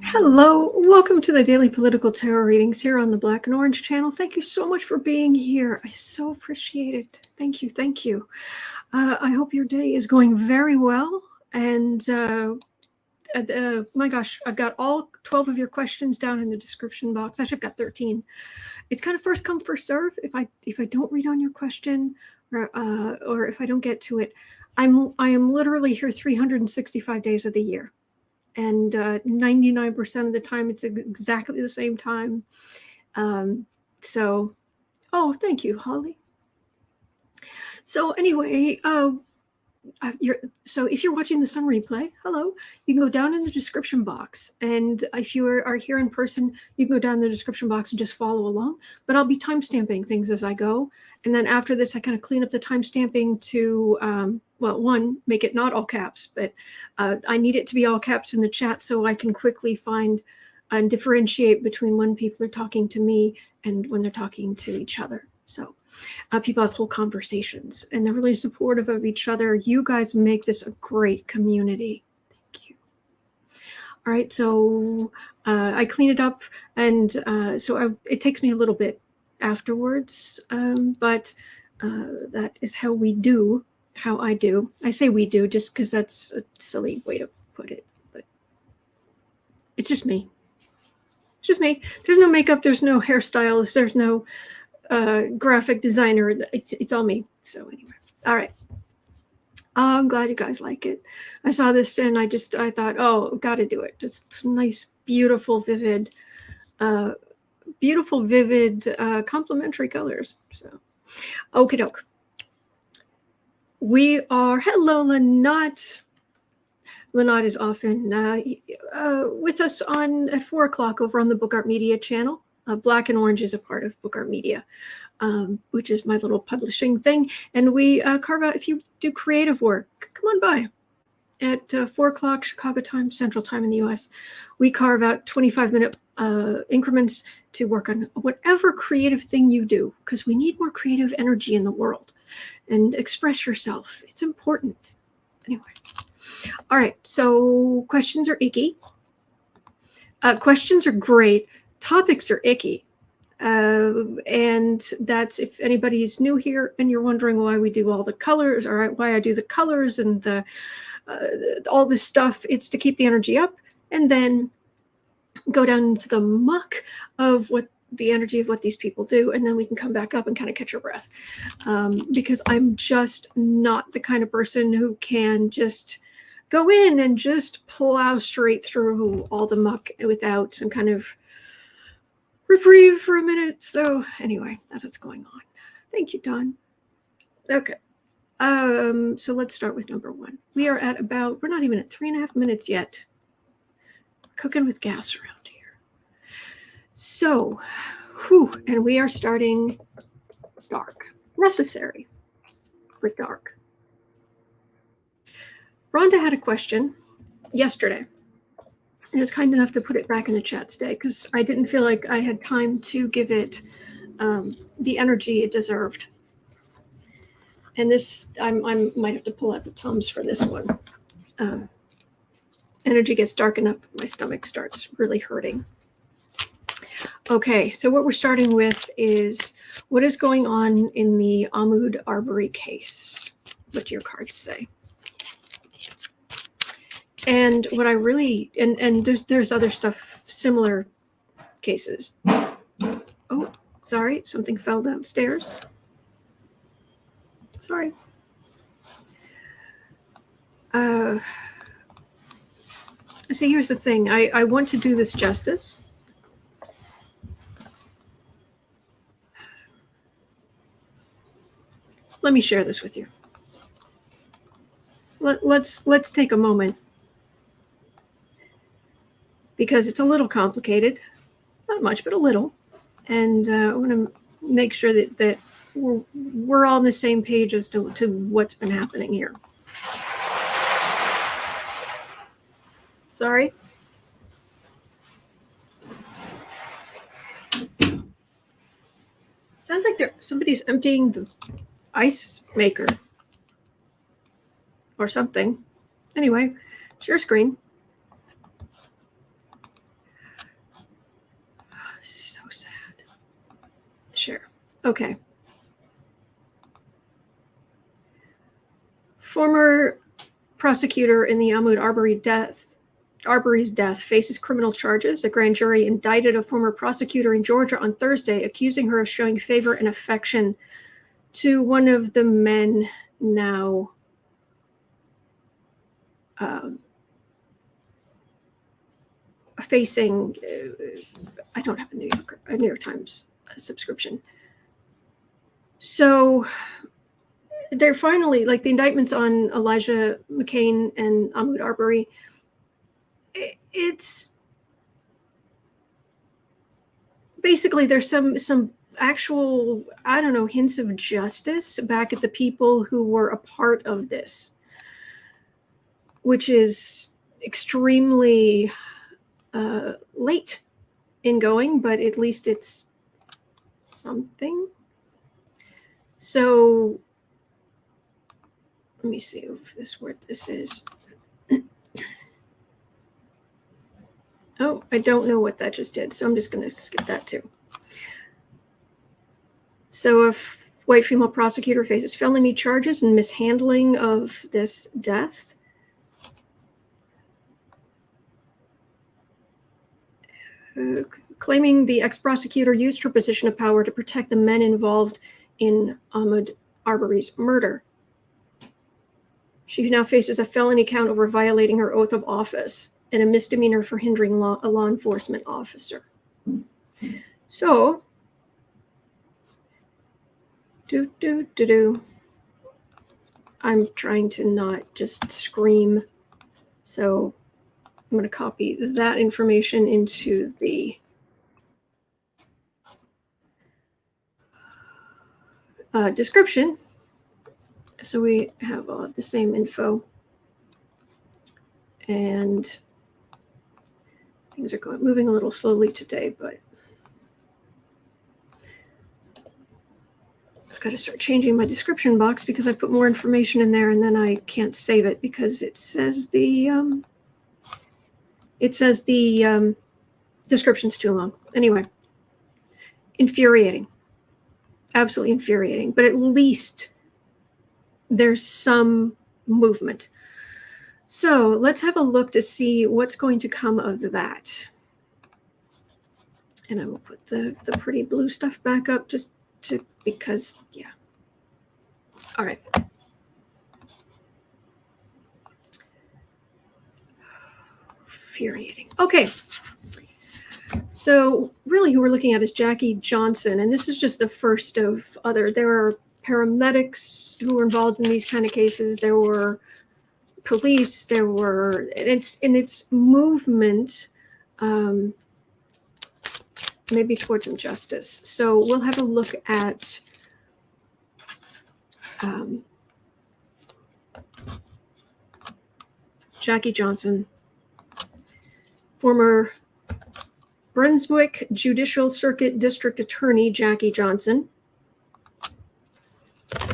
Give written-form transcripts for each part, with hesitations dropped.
Hello, welcome to the Daily Political Tarot Readings here on the Black and Orange channel. Thank you so much for being here. I so appreciate it. Thank you, thank you. I hope your day is going very well. And my gosh, I've got all 12 of your questions down in the description box. Actually, I've got 13. It's kind of first come, first serve. If I don't read on your question or if I don't get to it, I am literally here 365 days of the year. And 99% of the time it's exactly the same time. So, thank you, Holly. So anyway, so if you're watching this on replay, hello, you can go down in the description box. And if you are here in person, you can go down in the description box and just follow along. But I'll be timestamping things as I go. And then after this, I kind of clean up the timestamping to, one, make it not all caps, but I need it to be all caps in the chat so I can quickly find and differentiate between when people are talking to me and when they're talking to each other. So people have whole conversations and they're really supportive of each other. You guys make this a great community. Thank you. All right, so I clean it up, and it takes me a little bit afterwards, but that is how we do, how I do. I say we do just because that's a silly way to put it, but it's just me. It's just me. There's no makeup, there's no hairstylist, there's no graphic designer. It's all me. So anyway, all right. I'm glad you guys like it. I saw this and I thought, oh, got to do it. Just some nice, beautiful, vivid, complementary colors. So, okie doke. We are, hello, Lynette. Lynette is often with us at 4 o'clock over on the Book Art Media channel. Black and Orange is a part of Book Art Media, which is my little publishing thing. And we carve out, if you do creative work, come on by. At 4 o'clock Chicago time, Central time in the US, we carve out 25-minute increments to work on whatever creative thing you do, because we need more creative energy in the world. And express yourself. It's important. Anyway. All right, so questions are icky. Questions are great. Topics are icky. And that's, if anybody is new here and you're wondering why we do all the colors, or why I do the colors and all this stuff, it's to keep the energy up and then go down into the muck of what the energy of what these people do, and then we can come back up and kind of catch our breath. Because I'm just not the kind of person who can just go in and just plow straight through all the muck without some kind of reprieve for a minute. So anyway, that's what's going on. Thank you, Don. Okay. So let's start with number 1. We are at we're not even at 3.5 minutes yet. Cooking with gas around here. So, and we are starting dark. Necessary, but dark. Rhonda had a question yesterday, and was kind enough to put it back in the chat today because I didn't feel like I had time to give it the energy it deserved. And this, I might have to pull out the Tums for this one. Energy gets dark enough, my stomach starts really hurting. Okay, so what we're starting with is what is going on in the Ahmaud Arbery case. What do your cards say? And what I really, and there's other stuff, similar cases. Oh, sorry, something fell downstairs. Sorry. See, here's the thing. I want to do this justice. Let me share this with you. Let's take a moment, because it's a little complicated, not much, but a little, and I want to make sure that we're all on the same page as to what's been happening here. Sorry. Sounds like somebody's emptying the ice maker or something. Anyway, share screen. this is so sad. Share. Okay. Former prosecutor in the Ahmaud Arbery's death faces criminal charges. A grand jury indicted a former prosecutor in Georgia on Thursday, accusing her of showing favor and affection to one of the men now facing, I don't have a New York Times subscription. So they're finally, like, the indictments on Elijah McCain and Ahmaud Arbery, it's basically, there's some actual, I don't know, hints of justice back at the people who were a part of this, which is extremely late in going, but at least it's something. So let me see if what this is. Oh, I don't know what that just did, so I'm just going to skip that too. So a white female prosecutor faces felony charges and mishandling of this death. Claiming the ex-prosecutor used her position of power to protect the men involved in Ahmaud Arbery's murder. She now faces a felony count over violating her oath of office and a misdemeanor for hindering a law enforcement officer. So, I'm trying to not just scream, so I'm going to copy that information into the description, so we have all of the same info. And things are moving a little slowly today, but I've got to start changing my description box because I put more information in there and then I can't save it because it says the description's too long. Anyway, infuriating, absolutely infuriating, but at least there's some movement. So let's have a look to see what's going to come of that. And I will put the pretty blue stuff back up just because, yeah. All right. Infuriating. Okay. So really who we're looking at is Jackie Johnson. And this is just the first of there are paramedics who were involved in these kind of cases. There were police, there were, it's movement, maybe towards injustice. So we'll have a look at Jackie Johnson, former Brunswick Judicial Circuit District Attorney Jackie Johnson,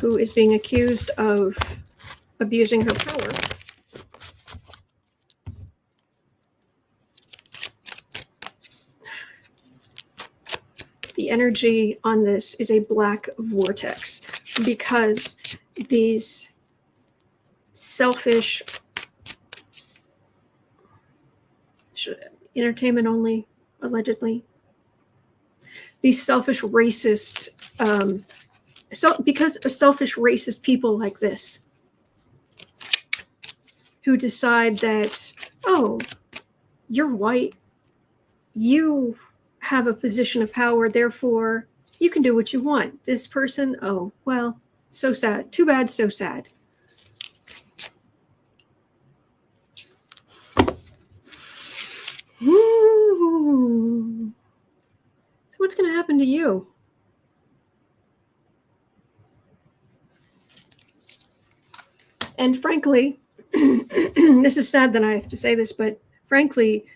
who is being accused of abusing her power. The energy on this is a black vortex because these selfish, entertainment only, allegedly, these selfish racist, because of selfish racist people like this who decide that, oh, you're white, you have a position of power, therefore you can do what you want. This person, oh, well, so sad. Too bad, so sad. Ooh. So what's going to happen to you? And frankly, this is sad that I have to say this, but frankly,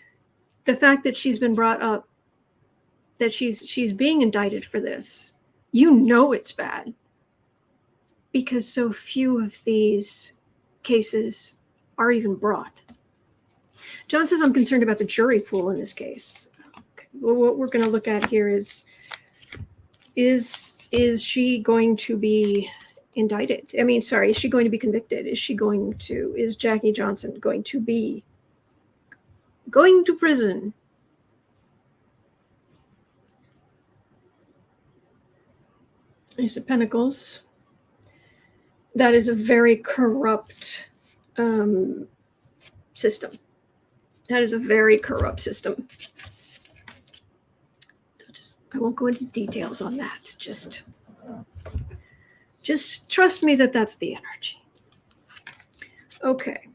the fact that she's been brought up, that she's being indicted for this, you know it's bad because so few of these cases are even brought. John says, I'm concerned about the jury pool in this case. Okay. Well, what we're going to look at here is she going to be indicted? I mean, sorry, is she going to be convicted? Is Jackie Johnson going to be going to prison? Ace of Pentacles. That is a very corrupt system. That is a very corrupt system. I won't go into details on that. Just trust me that that's the energy. Okay.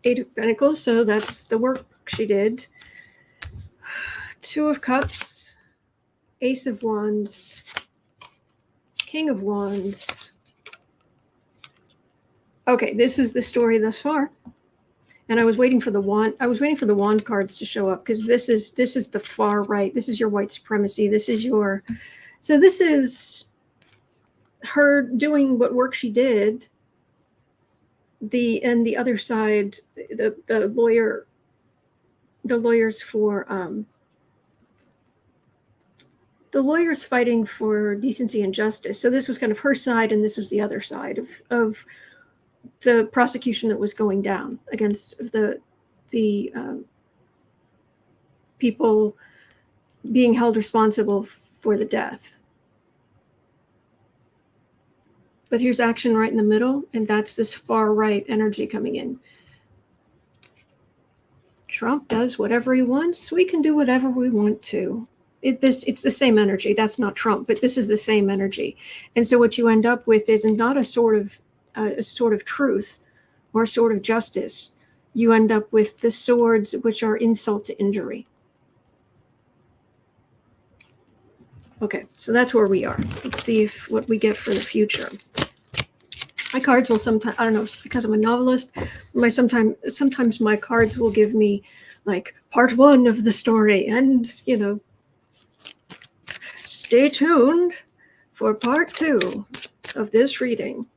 Eight of Pentacles, so that's the work she did. Two of Cups, Ace of Wands, King of Wands. Okay, this is the story thus far. And I was waiting for the wand cards to show up, because this is the far right. This is your white supremacy. This is her doing what work she did. And the other side, the lawyers fighting for decency and justice. So this was kind of her side, and this was the other side of the prosecution that was going down against the people being held responsible for the death. But here's action right in the middle, and that's this far right energy coming in. Trump does whatever he wants. We can do whatever we want to. It's the same energy. That's not Trump, but this is the same energy. And so what you end up with is not a sort of truth or a sword of justice. You end up with the swords, which are insult to injury. Okay, so that's where we are. Let's see what we get for the future. My cards will sometimes, I don't know if it's because I'm a novelist, sometimes my cards will give me like part one of the story, and stay tuned for part two of this reading.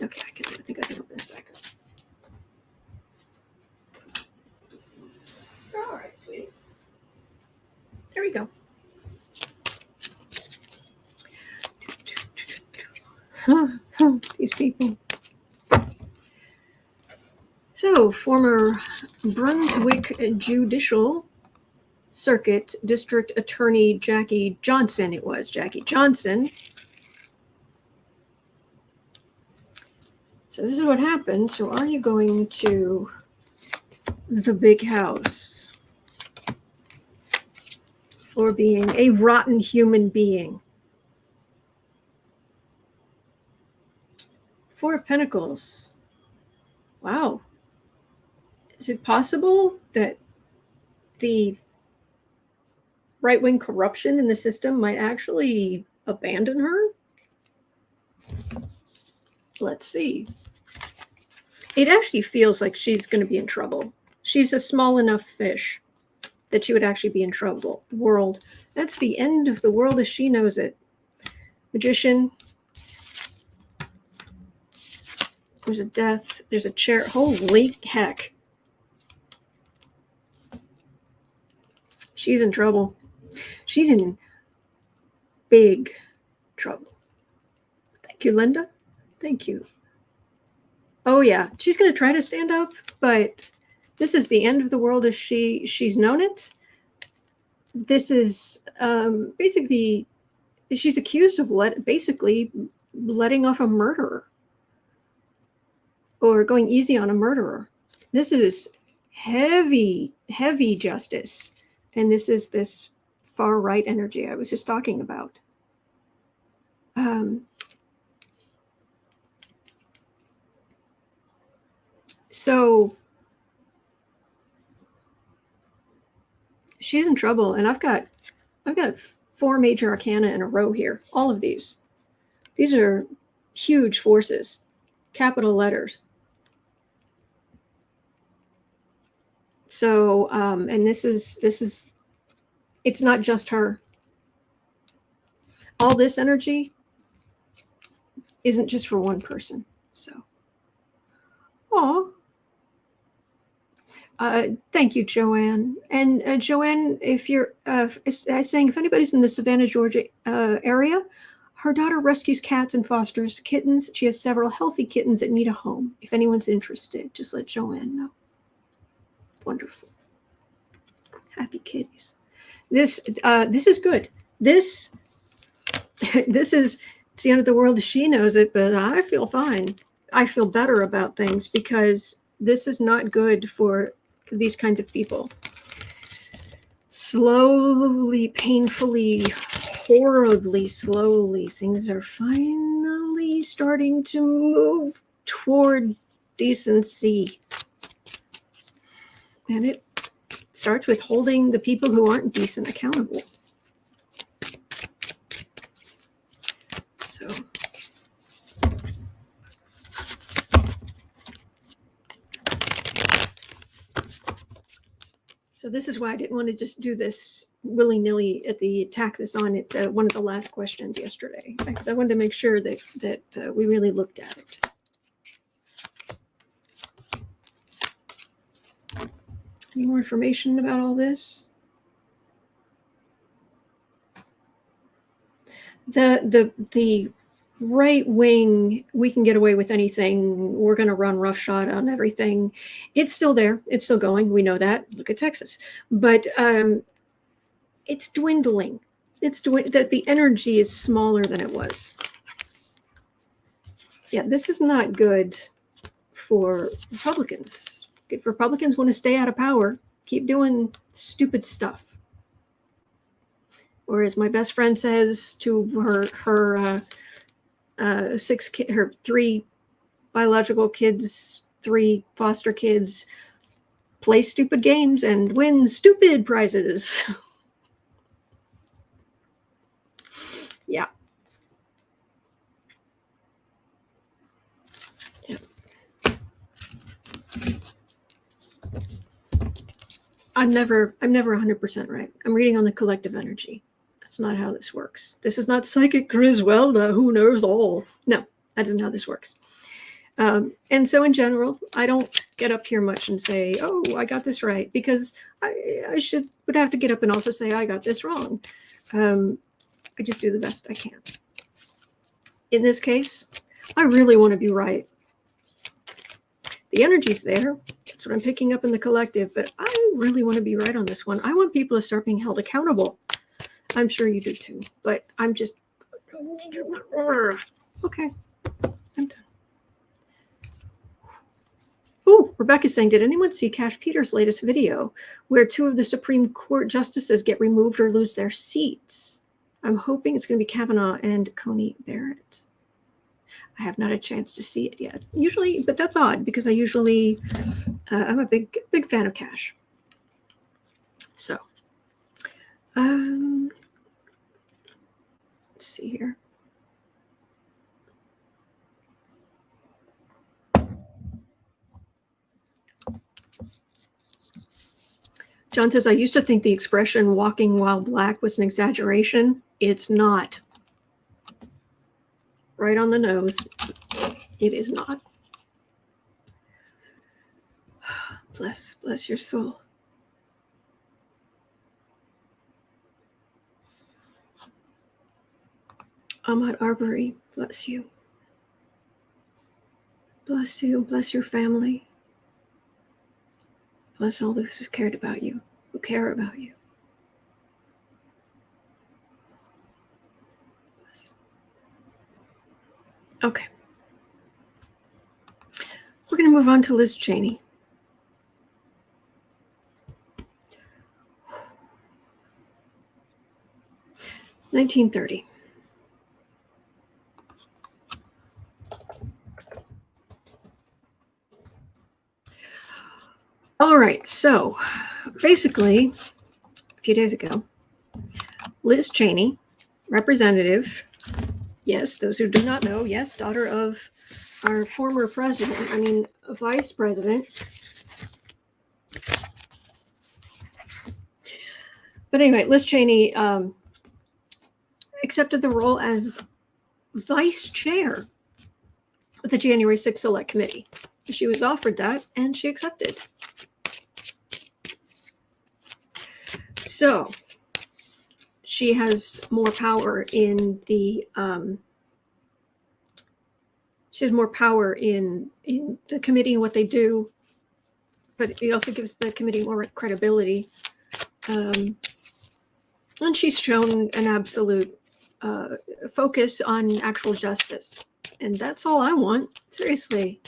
Okay, I think I can open this back up. All right, sweetie. There we go. These people. So, former Brunswick Judicial Circuit District Attorney Jackie Johnson. It was Jackie Johnson. So this is what happened. So are you going to the big house for being a rotten human being? Four of Pentacles. Wow. Is it possible that the right-wing corruption in the system might actually abandon her? Let's see. It actually feels like she's going to be in trouble. She's a small enough fish that she would actually be in trouble. The world. That's the end of the world as she knows it. Magician. There's a death. There's a chair. Holy heck. She's in trouble. She's in big trouble. Thank you, Linda. Thank you. Oh, yeah. She's going to try to stand up, but this is the end of the world as she's known it. This is basically, she's accused of basically letting off a murderer or going easy on a murderer. This is heavy, heavy justice. And this is this far right energy I was just talking about. So she's in trouble, and I've got four major arcana in a row here. All of these are huge forces, capital letters. So, and this is, it's not just her. All this energy isn't just for one person. So, Thank you, Joanne. And Joanne, if you're saying if anybody's in the Savannah, Georgia area, her daughter rescues cats and fosters kittens. She has several healthy kittens that need a home. If anyone's interested, just let Joanne know. Wonderful. Happy kitties. This is good. This is it's the end of the world as she knows it, but I feel fine. I feel better about things because this is not good for these kinds of people. Slowly, painfully, horribly slowly, things are finally starting to move toward decency. And it starts with holding the people who aren't decent accountable. So this is why I didn't want to just do this willy-nilly at the tack this on at one of the last questions yesterday, because I wanted to make sure that we really looked at it. Any more information about all this? The right wing, we can get away with anything. We're going to run roughshod on everything. It's still there. It's still going. We know that. Look at Texas. But it's dwindling. That the energy is smaller than it was. Yeah, this is not good for Republicans. If Republicans want to stay out of power, keep doing stupid stuff. Or as my best friend says to her 3 biological kids, 3 foster kids, play stupid games and win stupid prizes. Yeah. Yeah. I'm never 100% right. I'm reading on the collective energy. That's not how this works. This is not psychic Griswelda who knows all. No, that isn't how this works. And so in general, I don't get up here much and say, oh, I got this right, because I would have to get up and also say I got this wrong. I just do the best I can. In this case, I really want to be right. The energy's there. That's what I'm picking up in the collective, but I really want to be right on this one. I want people to start being held accountable. I'm sure you do too, but I'm just, okay, I'm done. Oh, Rebecca's saying, did anyone see Cash Peters' latest video where 2 of the Supreme Court justices get removed or lose their seats? I'm hoping it's going to be Kavanaugh and Coney Barrett. I have not had a chance to see it yet. Usually, but that's odd because I usually, I'm a big fan of Cash. So, let's see here. John says, I used to think the expression walking while black was an exaggeration. It's not. Right on the nose. It is not. Bless your soul. Ahmaud Arbery, bless you. Bless you. Bless your family. Bless all those who cared about you, who care about you. Okay. We're going to move on to Liz Chaney. (1930). All right, so basically, a few days ago, Liz Chaney, representative, yes, those who do not know, yes, daughter of our former president, vice president. But anyway, Liz Chaney accepted the role as vice chair of the January 6th Select Committee. She was offered that, and she accepted. So she has more power in the committee and what they do, but it also gives the committee more credibility. And she's shown an absolute focus on actual justice. And that's all I want, seriously.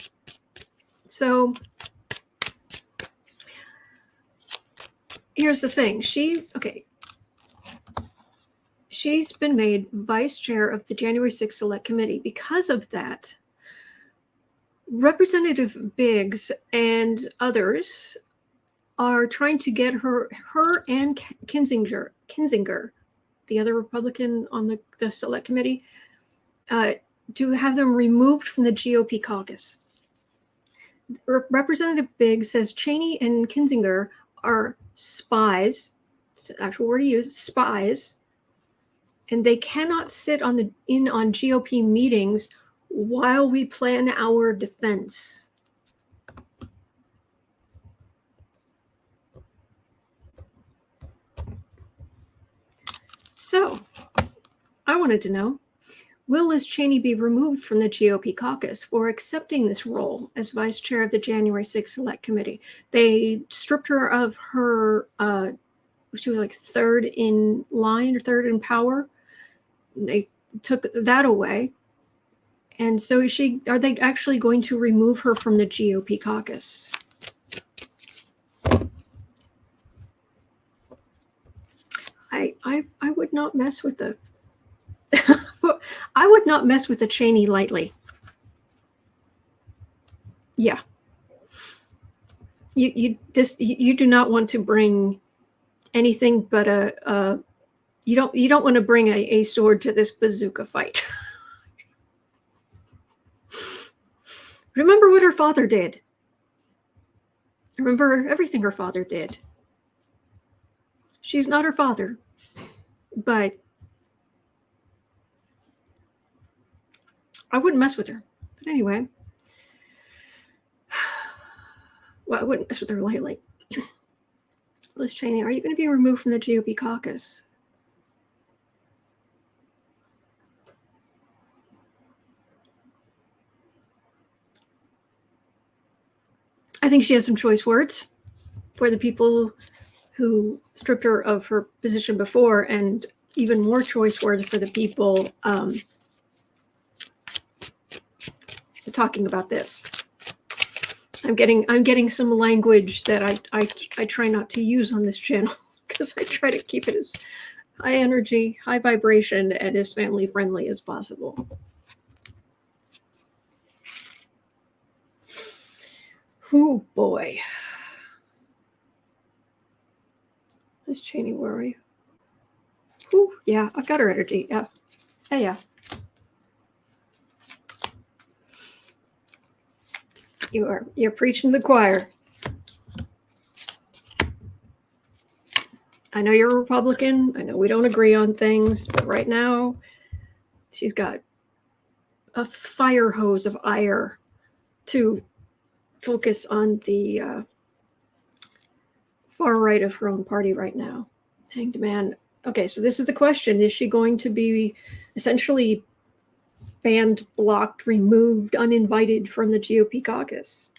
So here's the thing. She's been made vice chair of the January 6th Select Committee. Because of that, Representative Biggs and others are trying to get her and Kinzinger, the other Republican on the Select Committee, to have them removed from the GOP caucus. Representative Biggs says Chaney and Kinzinger are spies. It's the actual word he used, spies. And they cannot sit on GOP meetings while we plan our defense. So, I wanted to know, will Liz Chaney be removed from the GOP caucus for accepting this role as vice chair of the January 6th Select Committee? They stripped her of her, she was like third in line or third in power. They took that away. And so are they actually going to remove her from the GOP caucus? I would not mess with the I would not mess with the Chaney lightly. Yeah. You do not want to bring anything but you don't want to bring a sword to this bazooka fight. Remember what her father did. Remember everything her father did. She's not her father, but I wouldn't mess with her. But anyway, well, I wouldn't mess with her lightly. Liz Chaney, are you going to be removed from the GOP caucus? I think she has some choice words for the people who stripped her of her position before, and even more choice words for the people talking about this. I'm getting some language that I try not to use on this channel because I try to keep it as high energy, high vibration, and as family friendly as possible. Oh boy. Liz Chaney, where are you? Ooh, yeah, I've got her energy. Yeah. Yeah. You're preaching to the choir. I know you're a Republican. I know we don't agree on things, but right now she's got a fire hose of ire to focus on the far right of her own party right now. Hanged man. Okay, so this is the question. Is she going to be essentially banned, blocked, removed, uninvited from the GOP caucus?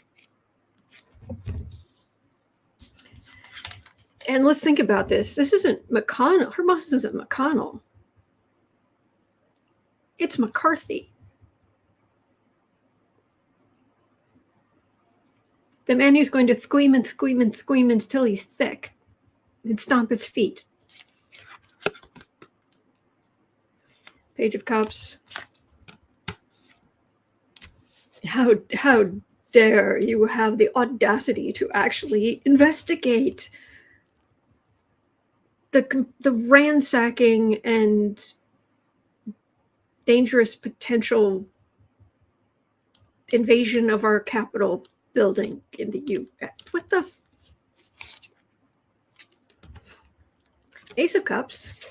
And let's think about this. This isn't McConnell. Her boss isn't McConnell. It's McCarthy. The man who's going to squeam and squeam and squeam until he's sick and stomp his feet. Page of Cups. How dare you have the audacity to actually investigate the ransacking and dangerous potential invasion of our Capitol building in the U.S. What the? Ace of Cups.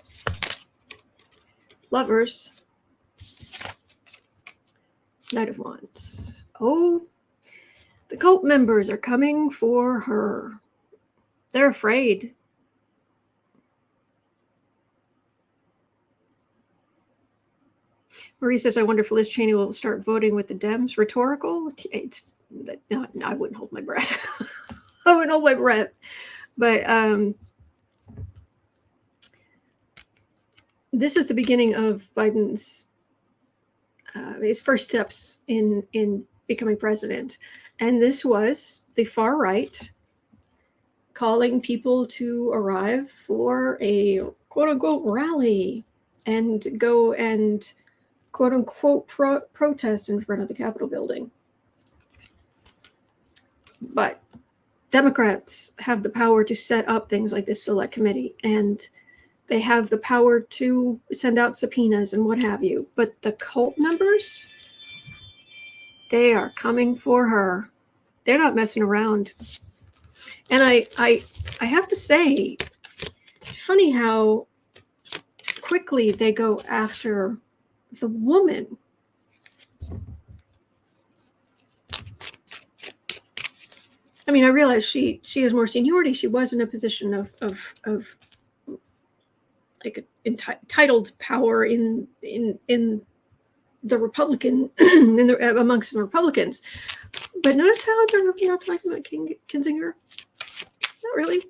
Lovers. Knight of Wands. Oh, the cult members are coming for her. They're afraid. Marie says, I wonder if Liz Chaney will start voting with the Dems. Rhetorical? No, I wouldn't hold my breath. I wouldn't hold my breath. But this is the beginning of Biden's his first steps in becoming president. And this was the far right calling people to arrive for a quote unquote rally and go and quote unquote protest in front of the Capitol building. But Democrats have the power to set up things like this select committee, and they have the power to send out subpoenas and what have you. But the cult members, they are coming for her. They're not messing around. And I have to say, it's funny how quickly they go after the woman. I mean, I realize she has more seniority. She was in a position of like entitled power in the Republican amongst the Republicans. But notice how they're really not talking about Kinzinger. Not really.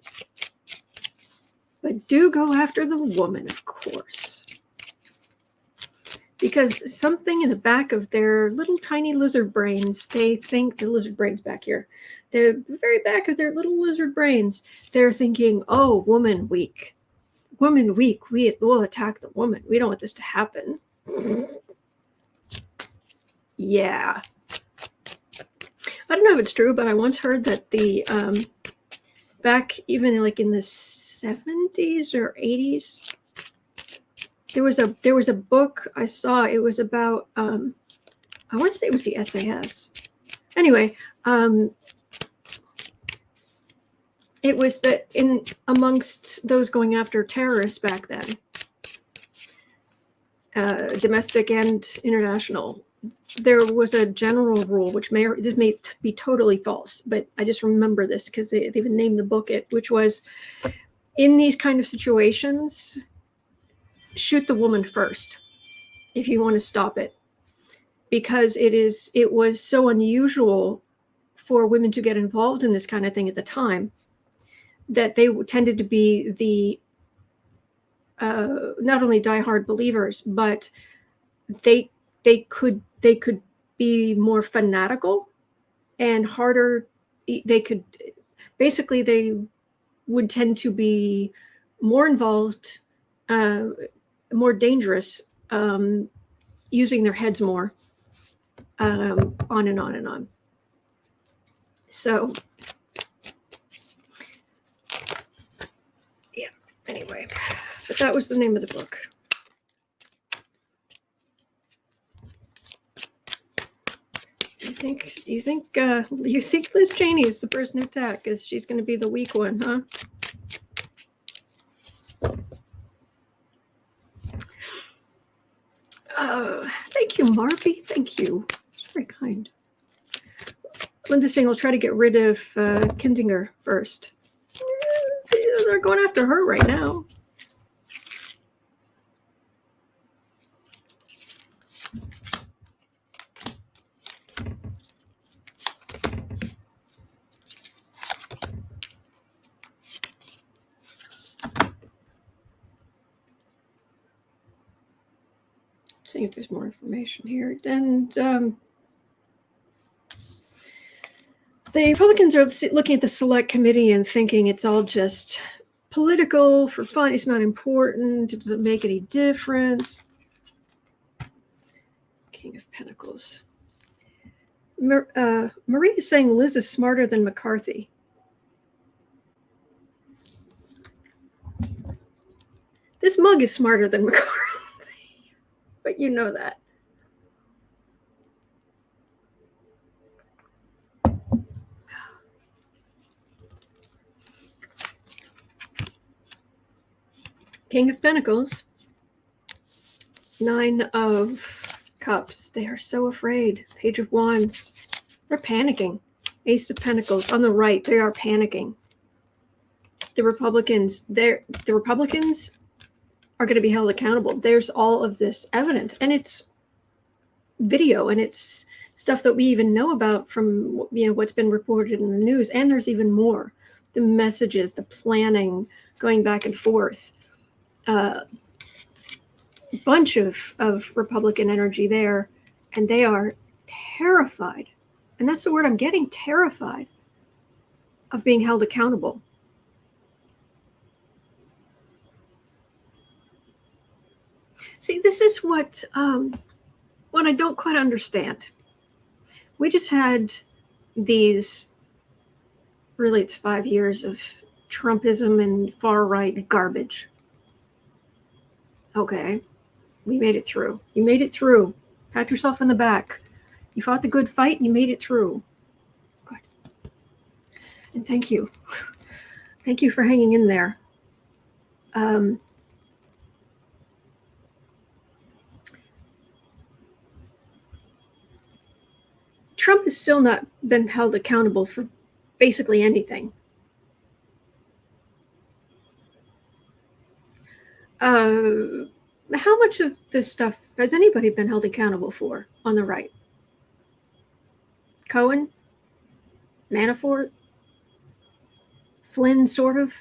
But do go after the woman, of course. Because something in the back of their little tiny lizard brains, they think the lizard brains back here, the very back of their little lizard brains, they're thinking, oh, woman weak. Woman weak. We will attack the woman. We don't want this to happen. Yeah. I don't know if it's true, but I once heard that the back even like in the 70s or 80s, there was a book I saw. It was about I want to say it was the SAS. Anyway, it was that in amongst those going after terrorists back then, domestic and international, there was a general rule, which this may be totally false, but I just remember this because they even named the book it, which was, in these kind of situations, shoot the woman first if you want to stop it, because it was so unusual for women to get involved in this kind of thing at the time that they tended to be the not only diehard believers, but they could be more fanatical and harder. They would tend to be more involved, more dangerous, using their heads more, on and on and on. So, yeah, anyway, but that was the name of the book. You think Liz Chaney is the person to attack, because she's going to be the weak one, huh? Thank you, Marby. Thank you. It's very kind. Linda's saying, I'll try to get rid of Kinzinger first. They're going after her right now. See if there's more information here. And the Republicans are looking at the select committee and thinking it's all just political for fun. It's not important. It doesn't make any difference. King of Pentacles. Marie is saying Liz is smarter than McCarthy. This mug is smarter than McCarthy. But you know that. King of Pentacles. 9 of Cups. They are so afraid. Page of Wands. They're panicking. Ace of Pentacles. On the right, they are panicking. The Republicans are going to be held accountable. There's all of this evidence, and it's video, and it's stuff that we even know about from what's been reported in the news. And there's even more. The messages, the planning, going back and forth. Bunch of Republican energy there, and they are terrified, and that's the word I'm getting, terrified of being held accountable. See, this is what I don't quite understand. We just had these, really it's 5 years of Trumpism and far-right garbage. Okay, we made it through. You made it through. Pat yourself on the back. You fought the good fight and you made it through. Good. And thank you. Thank you for hanging in there. Trump has still not been held accountable for basically anything. How much of this stuff has anybody been held accountable for on the right? Cohen? Manafort? Flynn, sort of?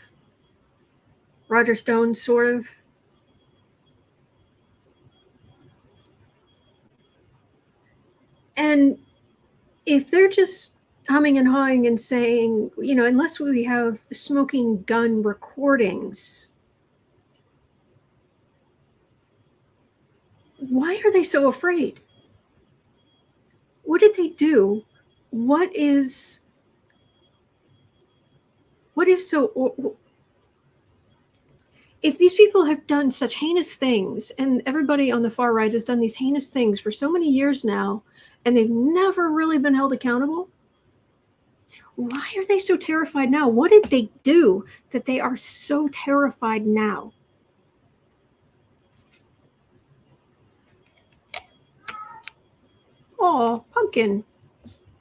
Roger Stone, sort of? And if they're just humming and hawing and saying, unless we have the smoking gun recordings, why are they so afraid? What did they do? What is so? If these people have done such heinous things, and everybody on the far right has done these heinous things for so many years now, and they've never really been held accountable, why are they so terrified now? What did they do that they are so terrified now? Oh, pumpkin.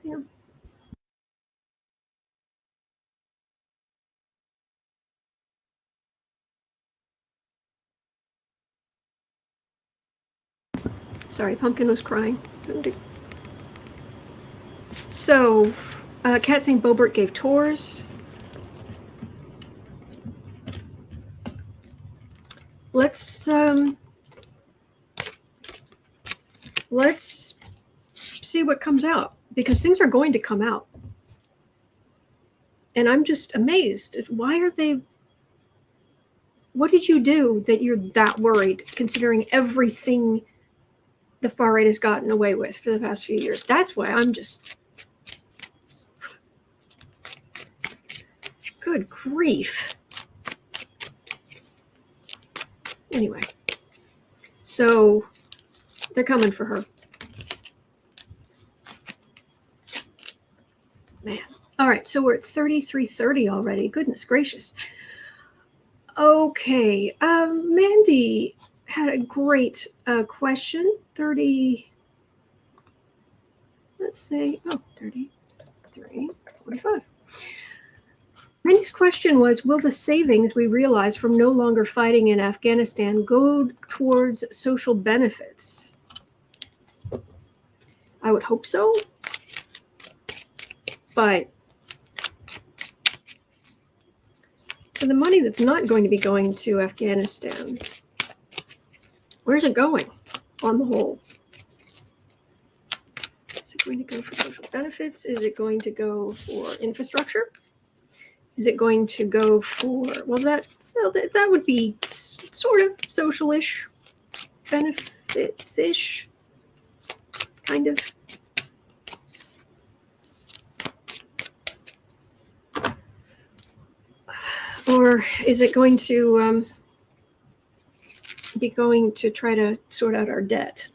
Here. Sorry, pumpkin was crying. So, Kat saying Boebert gave tours. Let's see what comes out, because things are going to come out. And I'm just amazed. Why are they? What did you do that you're that worried, considering everything the far right has gotten away with for the past few years? That's why I'm just... Good grief. Anyway, so they're coming for her. Man. All right, so we're at 33:30 already. Goodness gracious. Okay, Mandy had a great question. 30, let's say, 33:45. Mandy's question was, will the savings we realize from no longer fighting in Afghanistan go towards social benefits? I would hope so. But so the money that's not going to be going to Afghanistan, where's it going on the whole? Is it going to go for social benefits? Is it going to go for infrastructure? Is it going to go for, that would be sort of social-ish, benefits-ish, kind of. Or is it going to be going to try to sort out our debt?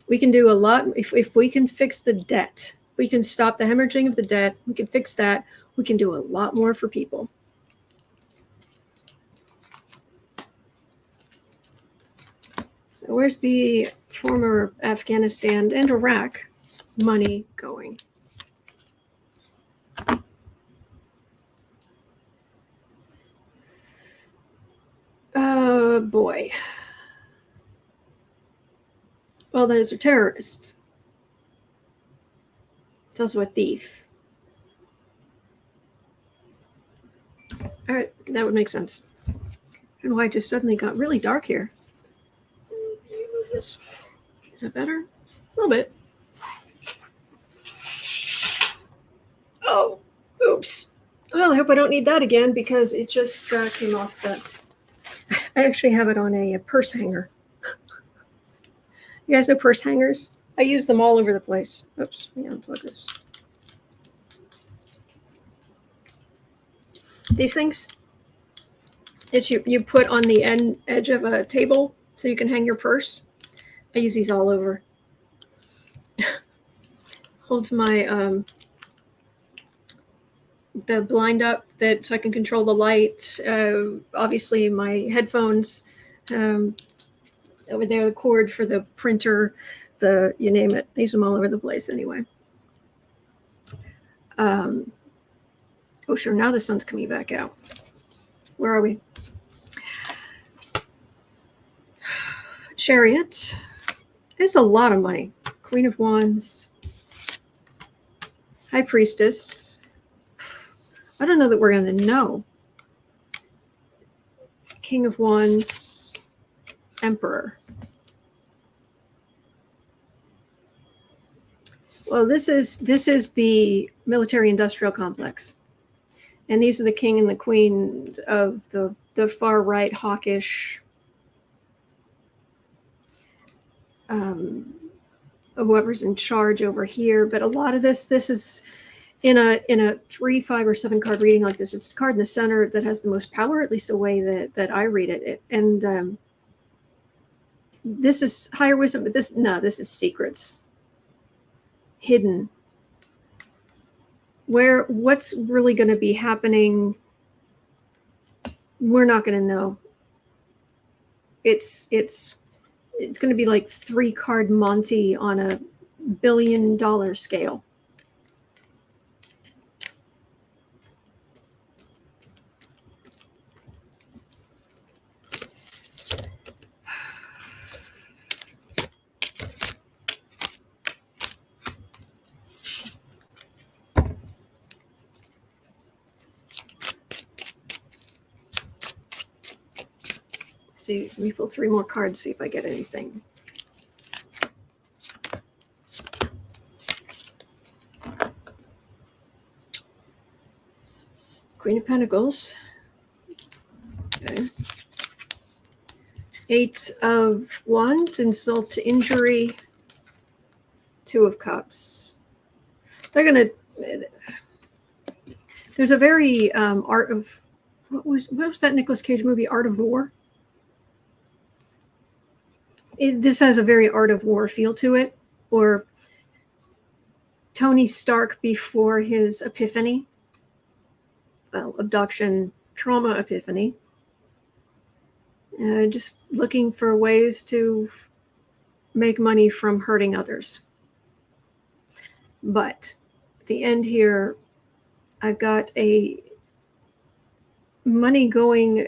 We can do a lot if we can fix the debt. If we can stop the hemorrhaging of the debt, we can fix that. We can do a lot more for people. So where's the former Afghanistan and Iraq money going? Boy. Well, all those are terrorists. It's also a thief. All right, that would make sense. I don't know why it just suddenly got really dark here. Let me move this. Is that better? A little bit. Oh, oops. Well, I hope I don't need that again because it just came off the... I actually have it on a purse hanger. You guys know purse hangers? I use them all over the place. Oops, let me unplug this. These things that you put on the edge of a table so you can hang your purse. I use these all over. Holds my the blind up that so I can control the light. Obviously my headphones. Over there, the cord for the printer, you name it. I use them all over the place anyway. Oh, sure. Now the sun's coming back out. Where are we? Chariot. It's a lot of money. Queen of Wands. High Priestess. I don't know that we're going to know. King of Wands. Emperor. Well, this is the military-industrial complex, and these are the king and the queen of the far right, hawkish, whoever's in charge over here. But a lot of this is in a 3, 5, or 7 card reading like this. It's the card in the center that has the most power, at least the way that I read it, and this is higher wisdom, but this is secrets. Hidden. What's really going to be happening, we're not going to know. It's going to be like 3-card Monty on a $1 billion scale. See, let me pull 3 more cards, see if I get anything. Queen of Pentacles. Okay. 8 of Wands, insult to injury. 2 of Cups. They're gonna. There's a very art of what was that Nicolas Cage movie, Art of War? This has a very Art of War feel to it, or Tony Stark before his epiphany. Well, abduction, trauma epiphany. Just looking for ways to make money from hurting others. But at the end here, I've got a money going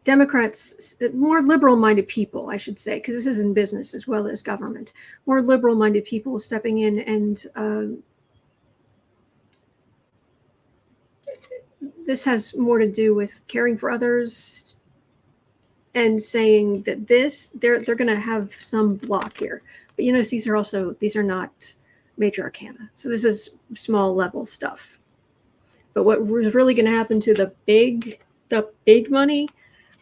Democrats, more liberal-minded people, I should say, because this is in business as well as government, more liberal-minded people stepping in and this has more to do with caring for others and saying that they're going to have some block here. But you notice these are not major arcana. So this is small level stuff. But what was really going to happen to the big money,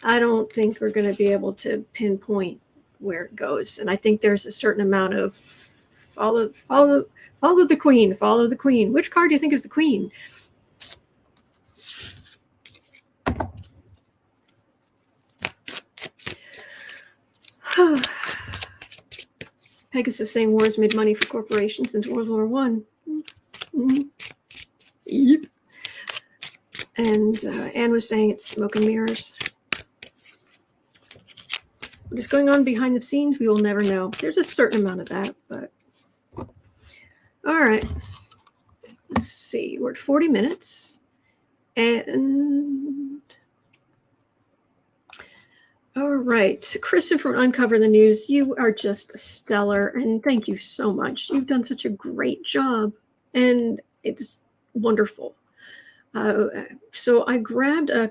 I don't think we're going to be able to pinpoint where it goes. And I think there's a certain amount of follow the queen, follow the queen. Which card do you think is the queen? Pegasus saying wars made money for corporations since World War I. Mm-hmm. Yep. And Anne was saying it's smoke and mirrors. What is going on behind the scenes, we will never know. There's a certain amount of that, but all right. Let's see. We're at 40 minutes. And All right, Kristen from Uncover the News, you are just stellar, and thank you so much. You've done such a great job, and it's wonderful. So I grabbed a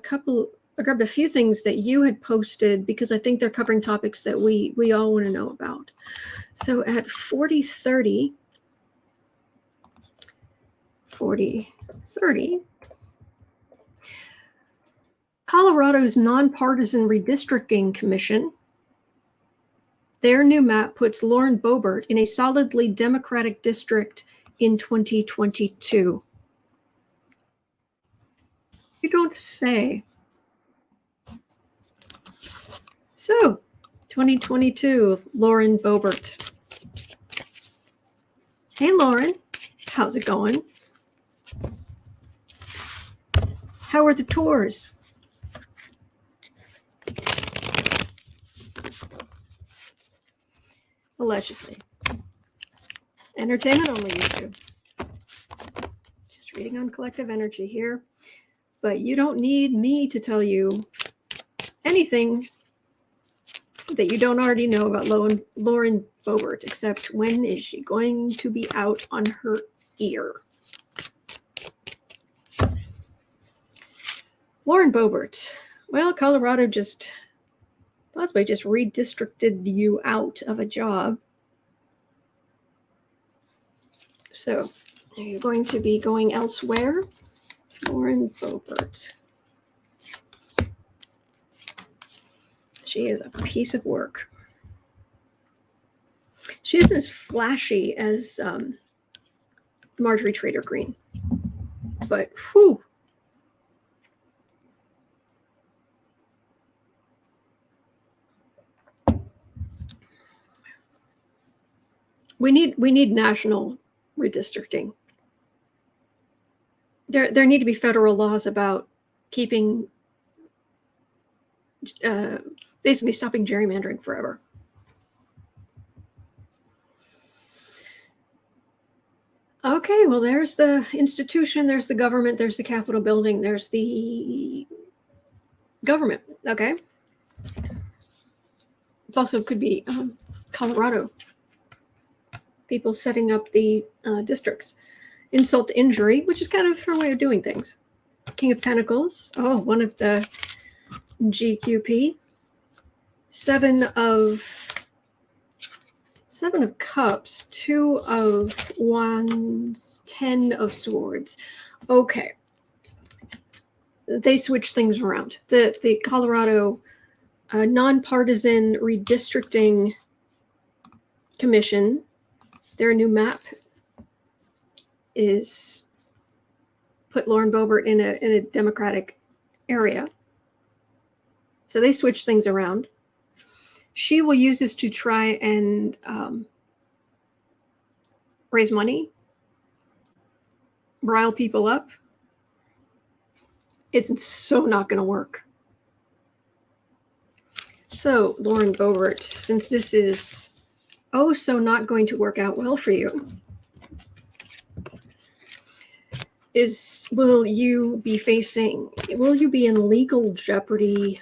few things that you had posted because I think they're covering topics that we all want to know about. So at 4030, Colorado's non-partisan redistricting commission, their new map puts Lauren Boebert in a solidly Democratic district in 2022. You don't say. So, 2022, Lauren Boebert. Hey, Lauren. How's it going? How are the tours? Allegedly. Entertainment only, YouTube. Just reading on collective energy here. But you don't need me to tell you anything that you don't already know about Lauren Boebert, except when is she going to be out on her ear? Lauren Boebert. Well, Colorado possibly just redistricted you out of a job. So, are you going to be going elsewhere? Lauren Boebert. She is a piece of work. She isn't as flashy as Marjorie Trader Greene, but whew. We need national redistricting. There need to be federal laws about keeping, basically stopping gerrymandering forever. Okay, well, there's the institution, there's the government, there's the Capitol building, there's the government. Okay. It also could be Colorado. People setting up the districts. Insult to injury, which is kind of her way of doing things. King of Pentacles. Oh, one of the GQP. Seven of Cups. 2 of Wands. 10 of Swords. Okay. They switch things around. The Colorado nonpartisan redistricting commission, their new map is put Lauren Boebert in a Democratic area. So they switch things around. She will use this to try and raise money, rile people up. It's so not going to work. So, Lauren Boebert, since this is so not going to work out well for you, will you be in legal jeopardy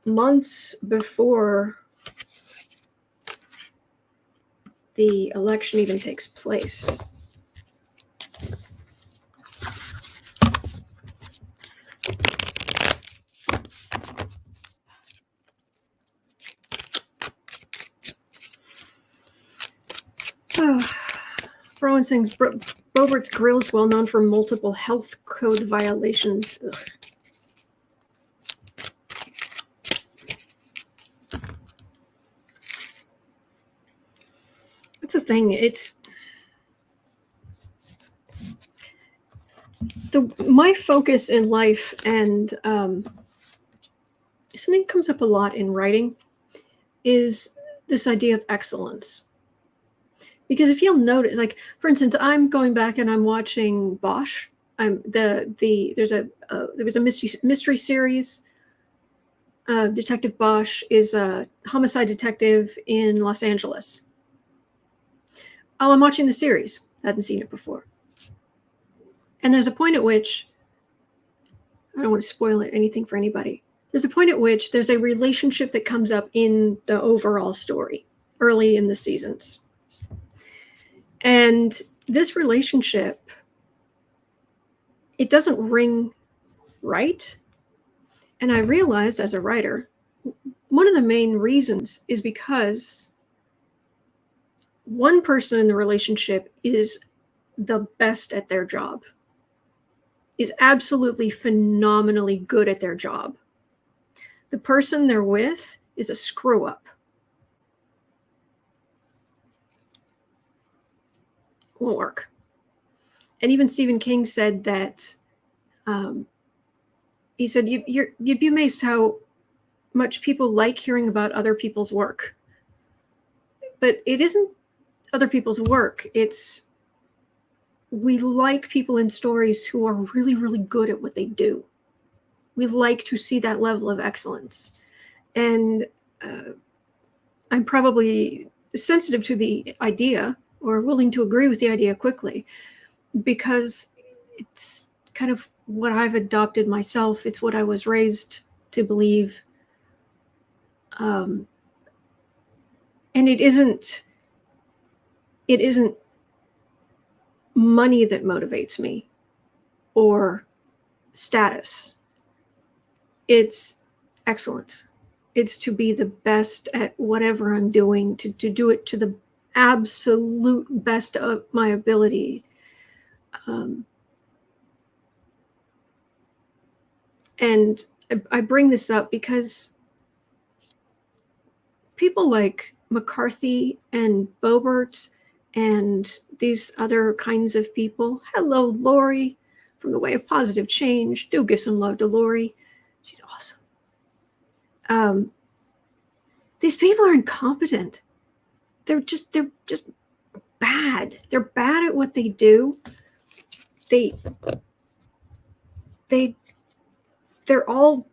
months before the election even takes place? Rowan sings Boebert's Grill is well known for multiple health code violations. Ugh. That's the thing. My focus in life, and something that comes up a lot in writing, is this idea of excellence. Because if you'll notice, like, for instance, I'm going back and I'm watching Bosch. There was a mystery series. Detective Bosch is a homicide detective in Los Angeles. Oh, I'm watching the series. Hadn't seen it before. And there's a point at which, I don't want to spoil anything for anybody, there's a point at which there's a relationship that comes up in the overall story early in the seasons. And this relationship, it doesn't ring right. And I realized as a writer, one of the main reasons is because one person in the relationship is the best at their job, is absolutely phenomenally good at their job. The person they're with is a screw up. Won't work. And even Stephen King said that, he said, you'd be amazed how much people like hearing about other people's work. But it isn't other people's work. It's, we like people in stories who are really, really good at what they do. We like to see that level of excellence. And I'm probably sensitive to the idea, or willing to agree with the idea quickly, because it's kind of what I've adopted myself. It's what I was raised to believe. And it isn't money that motivates me or status. It's excellence. It's to be the best at whatever I'm doing, to do it to the absolute best of my ability. And I bring this up because people like McCarthy and Boebert and these other kinds of people. Hello, Lori, from the Way of Positive Change. Do give some love to Lori. She's awesome. These people are incompetent. They're just bad. They're bad at what they do. They're all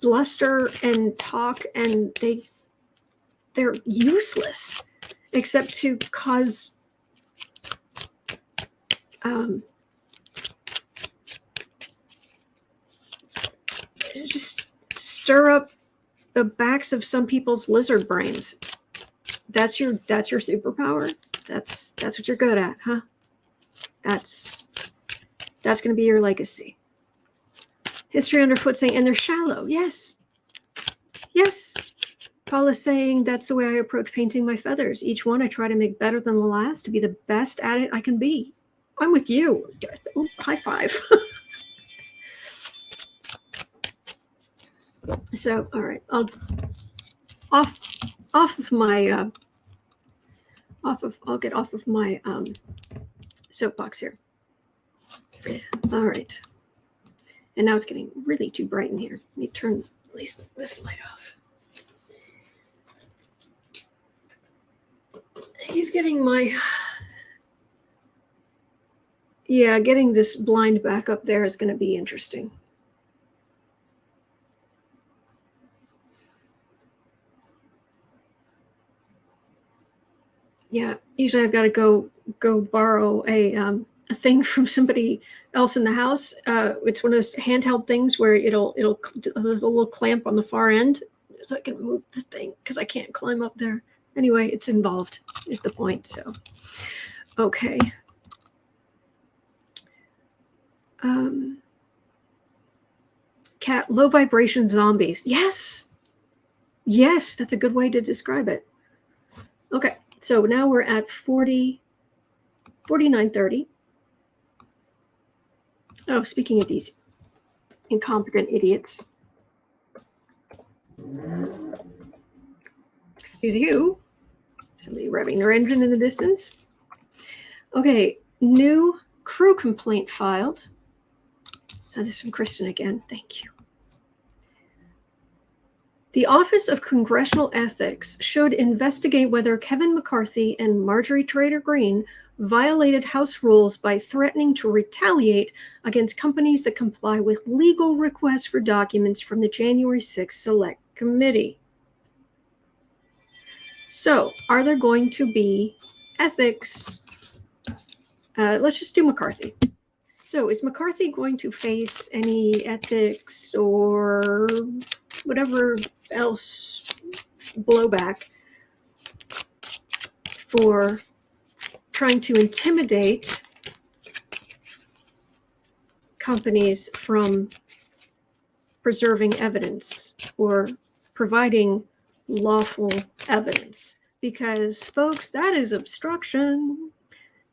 bluster and talk, and they're useless except to cause just stir up the backs of some people's lizard brains. That's your superpower. That's what you're good at, huh? That's going to be your legacy. History underfoot saying, and they're shallow. Yes. Paul is saying, that's the way I approach painting my feathers. Each one I try to make better than the last, to be the best at it I can be. I'm with you. Ooh, high five. So, all right, I'll get off of my soapbox here. All right. And now it's getting really too bright in here. Let me turn at least this light off. He's getting getting this blind back up there is going to be interesting. Yeah, usually I've got to go borrow a thing from somebody else in the house. It's one of those handheld things where there's a little clamp on the far end, so I can move the thing because I can't climb up there. Anyway, it's involved is the point. So, okay. Cat, low vibration zombies. Yes, that's a good way to describe it. Okay, so now we're at 49:30. Oh, speaking of these incompetent idiots. Excuse you. Somebody revving their engine in the distance. Okay, new crew complaint filed. Now this is from Kristen again. Thank you. The Office of Congressional Ethics should investigate whether Kevin McCarthy and Marjorie Taylor Greene violated House rules by threatening to retaliate against companies that comply with legal requests for documents from the January 6th Select Committee. So, are there going to be ethics? Let's just do McCarthy. So, is McCarthy going to face any ethics or whatever else blowback for trying to intimidate companies from preserving evidence or providing lawful evidence. Because, folks, that is obstruction.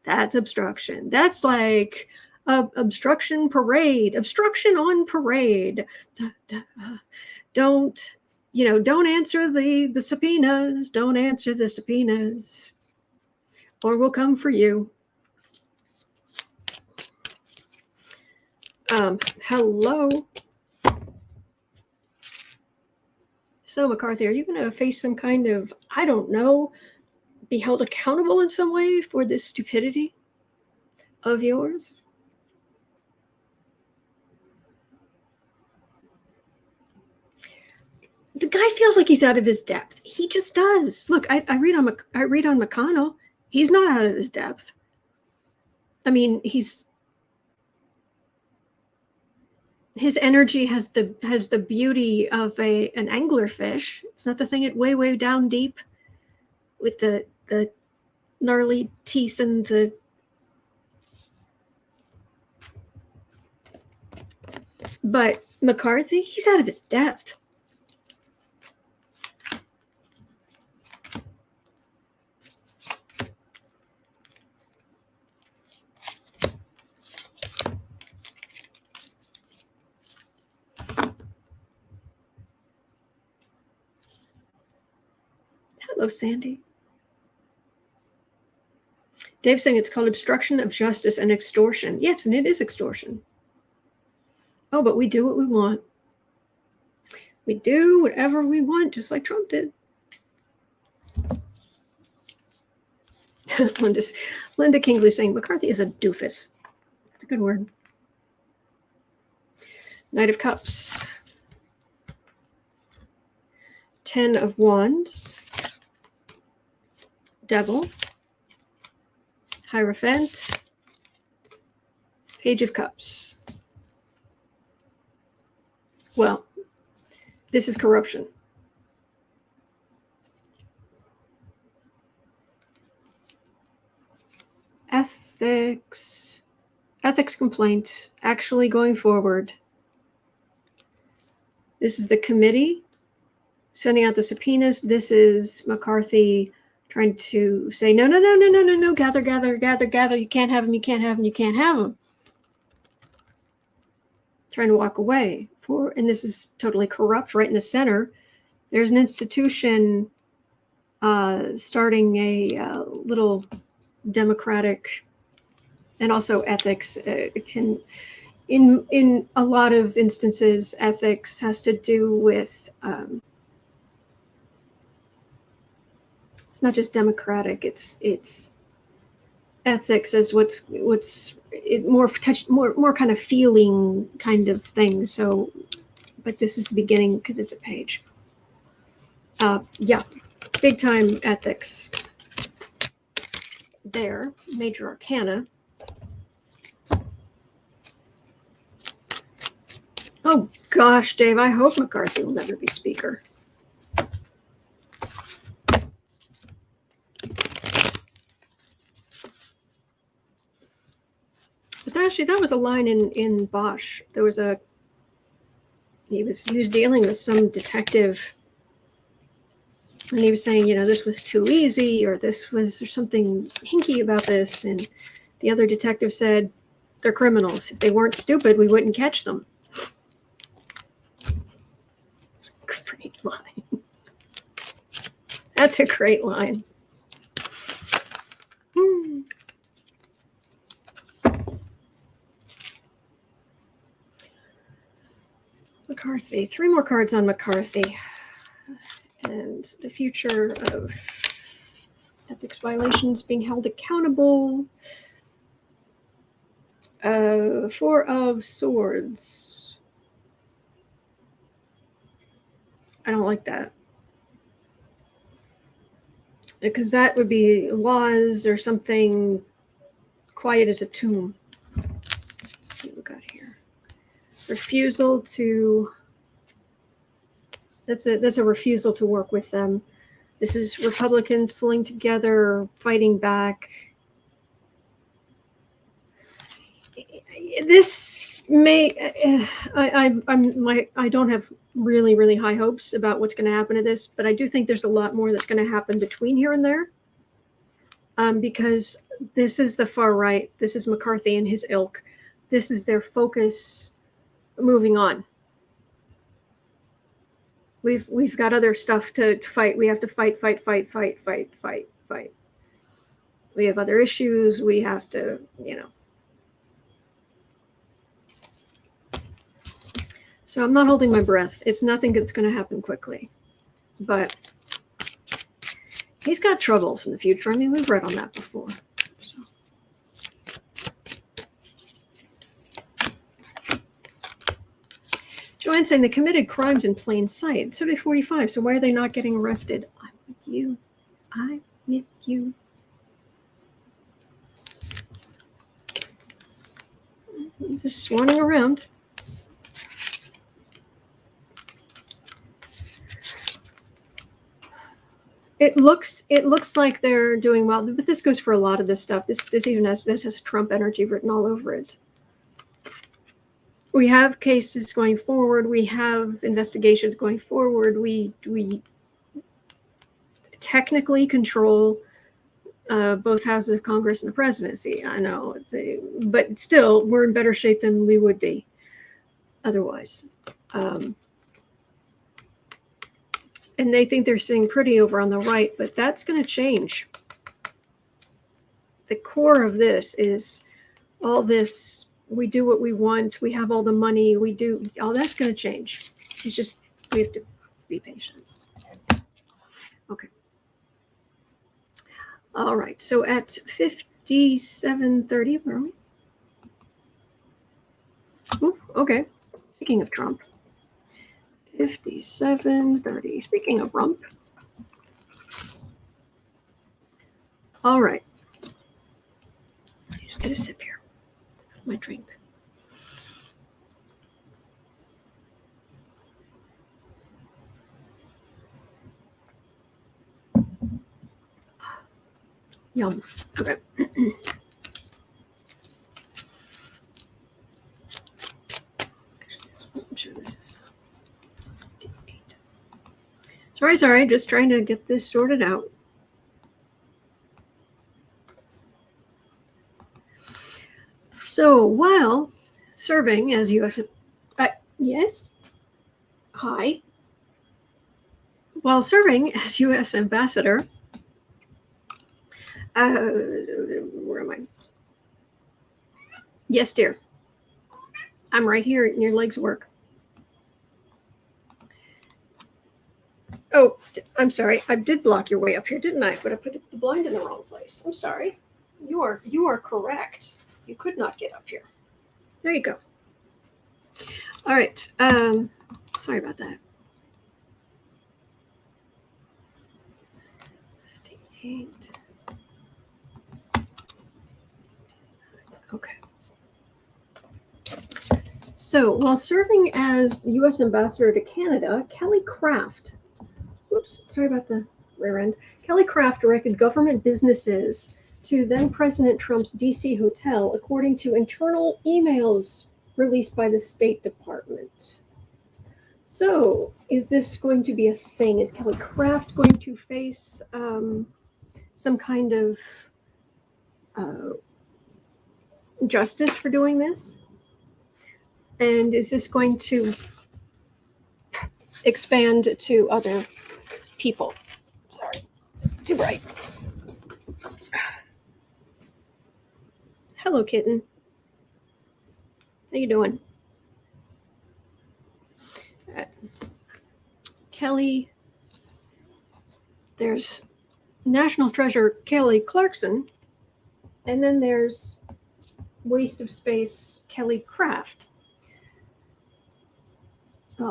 That's obstruction. That's like obstruction parade, obstruction on parade. Don't answer the subpoenas. Don't answer the subpoenas, or we'll come for you. Hello. So, McCarthy, are you going to face some kind of, I don't know, be held accountable in some way for this stupidity of yours? The guy feels like he's out of his depth. He just does. Look, I read on McConnell. He's not out of his depth. I mean, his energy has the beauty of an anglerfish. It's not the thing at way down deep with the gnarly teeth and the but McCarthy, he's out of his depth. Hello, Sandy. Dave's saying it's called obstruction of justice and extortion. Yes, and it is extortion. Oh, but we do what we want. We do whatever we want, just like Trump did. Linda Kingsley saying McCarthy is a doofus. That's a good word. Knight of Cups. 10 of Wands. Devil. Hierophant. Page of Cups. Well, this is corruption. Ethics complaint actually going forward. This is the committee sending out the subpoenas. This is McCarthy trying to say, no, gather. You can't have them. Trying to walk away and this is totally corrupt right in the center. There's an institution starting a little democratic and also ethics in a lot of instances, ethics has to do with it's not just democratic, it's ethics as what's more kind of feeling kind of thing. So, but this is the beginning because it's a page. Yeah, big time ethics there. Major Arcana. Oh gosh, Dave, I hope McCarthy will never be speaker. But actually, that was a line in Bosch. There was he was dealing with some detective, and he was saying, this was too easy, or there's something hinky about this, and the other detective said, they're criminals. If they weren't stupid, we wouldn't catch them. Great line. That's a great line. McCarthy. 3 more cards on McCarthy. And the future of ethics violations being held accountable. 4 of Swords. I don't like that. Because that would be laws or something quiet as a tomb. Let's see what we got here. Refusal to That's a refusal to work with them. This is Republicans pulling together, fighting back. This may, I don't have really high hopes about what's going to happen to this, but I do think there's a lot more that's going to happen between here and there, because this is the far right. This is McCarthy and his ilk. This is their focus. Moving on. We've got other stuff to fight. We have to fight. We have other issues. We have to, So I'm not holding my breath. It's nothing that's going to happen quickly. But he's got troubles in the future. I mean, we've read on that before. So. Joanne saying they committed crimes in plain sight. 7045. So why are they not getting arrested? I'm with you. I'm with you. I'm just swanning around. It looks like they're doing well, but this goes for a lot of this stuff. This has Trump energy written all over it. We have cases going forward. We have investigations going forward. We technically control both houses of Congress and the presidency. I know, but still, we're in better shape than we would be otherwise. And they think they're sitting pretty over on the right, but that's going to change. The core of this is all this, we do what we want, we have all the money, we do, all that's going to change. It's just, we have to be patient. Okay. All right, so at 57:30, where are we? Ooh, okay, speaking of Trump. 57:30. Speaking of rump. All right. Just get a sip here of my drink. Yum. Okay. I'm sure this is. Sorry, just trying to get this sorted out. So while serving as U.S. Yes? Hi. While serving as U.S. ambassador, where am I? Yes, dear. I'm right here and your legs work. Oh, I'm sorry. I did block your way up here, didn't I? But I put the blind in the wrong place. I'm sorry. You are correct. You could not get up here. There you go. All right. Sorry about that. 58. Okay. So while serving as the U.S. ambassador to Canada, Kelly Craft. Oops, sorry about the rear end. Kelly Craft directed government businesses to then President Trump's D.C. hotel, according to internal emails released by the State Department. So, is this going to be a thing? Is Kelly Craft going to face some kind of justice for doing this? And is this going to expand to other people? Sorry, too bright. Hello, kitten. How you doing? Kelly, there's National Treasure Kelly Clarkson, and then there's Waste of Space Kelly Craft.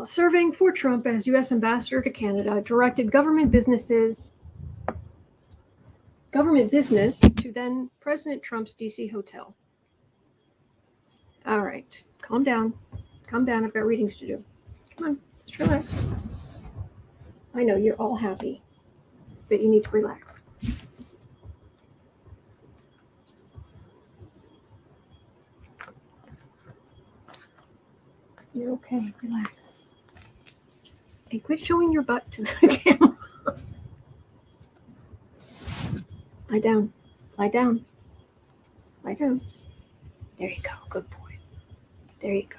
Serving for Trump as U.S. ambassador to Canada, directed government business to then President Trump's D.C. hotel. All right, calm down. Calm down. I've got readings to do. Come on, just relax. I know you're all happy, but you need to relax. You're okay. Relax. Hey, quit showing your butt to the camera. Lie down. Lie down. Lie down. There you go. Good boy. There you go.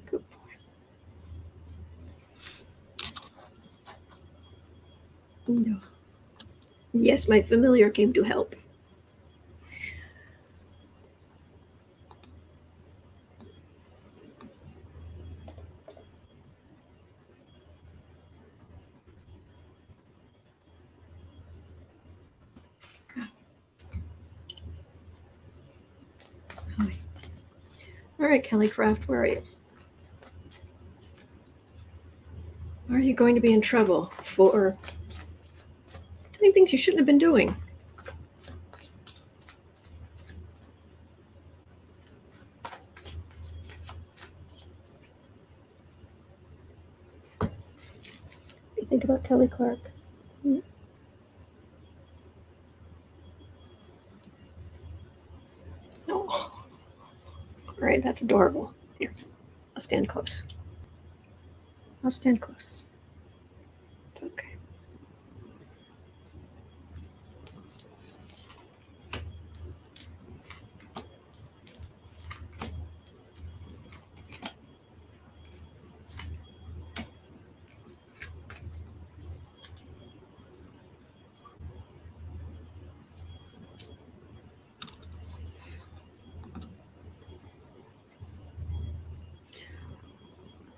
Good boy. No. Yes, my familiar came to help. Hi. All right, Kelly Craft, where are you? Are you going to be in trouble for doing things you shouldn't have been doing? What do you think about Kelly Clark? No. All right, that's adorable. Here, I'll stand close. I'll stand close. It's okay.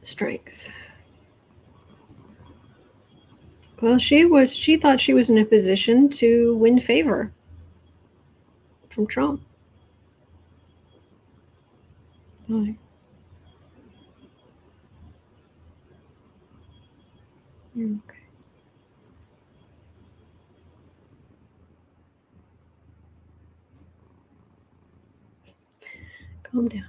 Strength. Well, she thought she was in a position to win favor from Trump. Oh. You're okay. Calm down.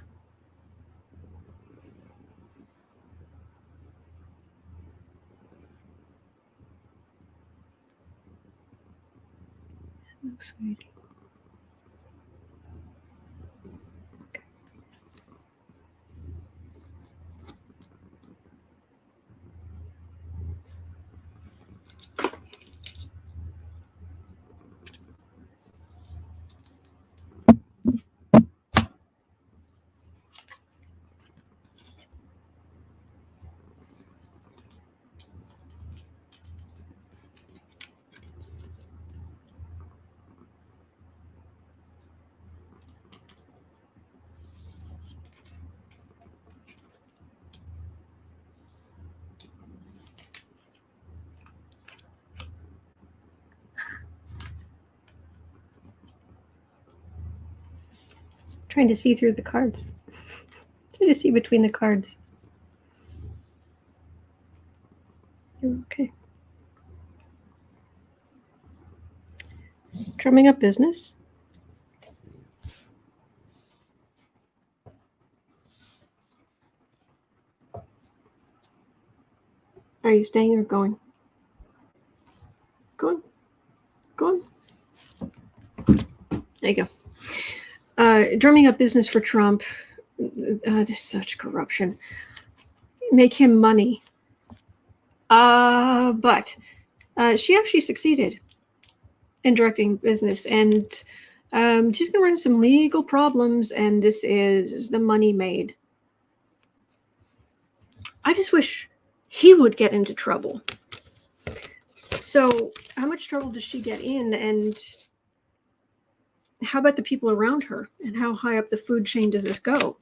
No, sweetie. Okay. Trying to see through the cards. Trying to see between the cards. You're okay. Drumming up business. Are you staying or going? Going. Going. There you go. Drumming up business for Trump. There's such corruption. Make him money. But she actually succeeded in directing business, and she's going to run into some legal problems, and this is the money made. I just wish he would get into trouble. So how much trouble does she get in, and how about the people around her, and how high up the food chain does this go?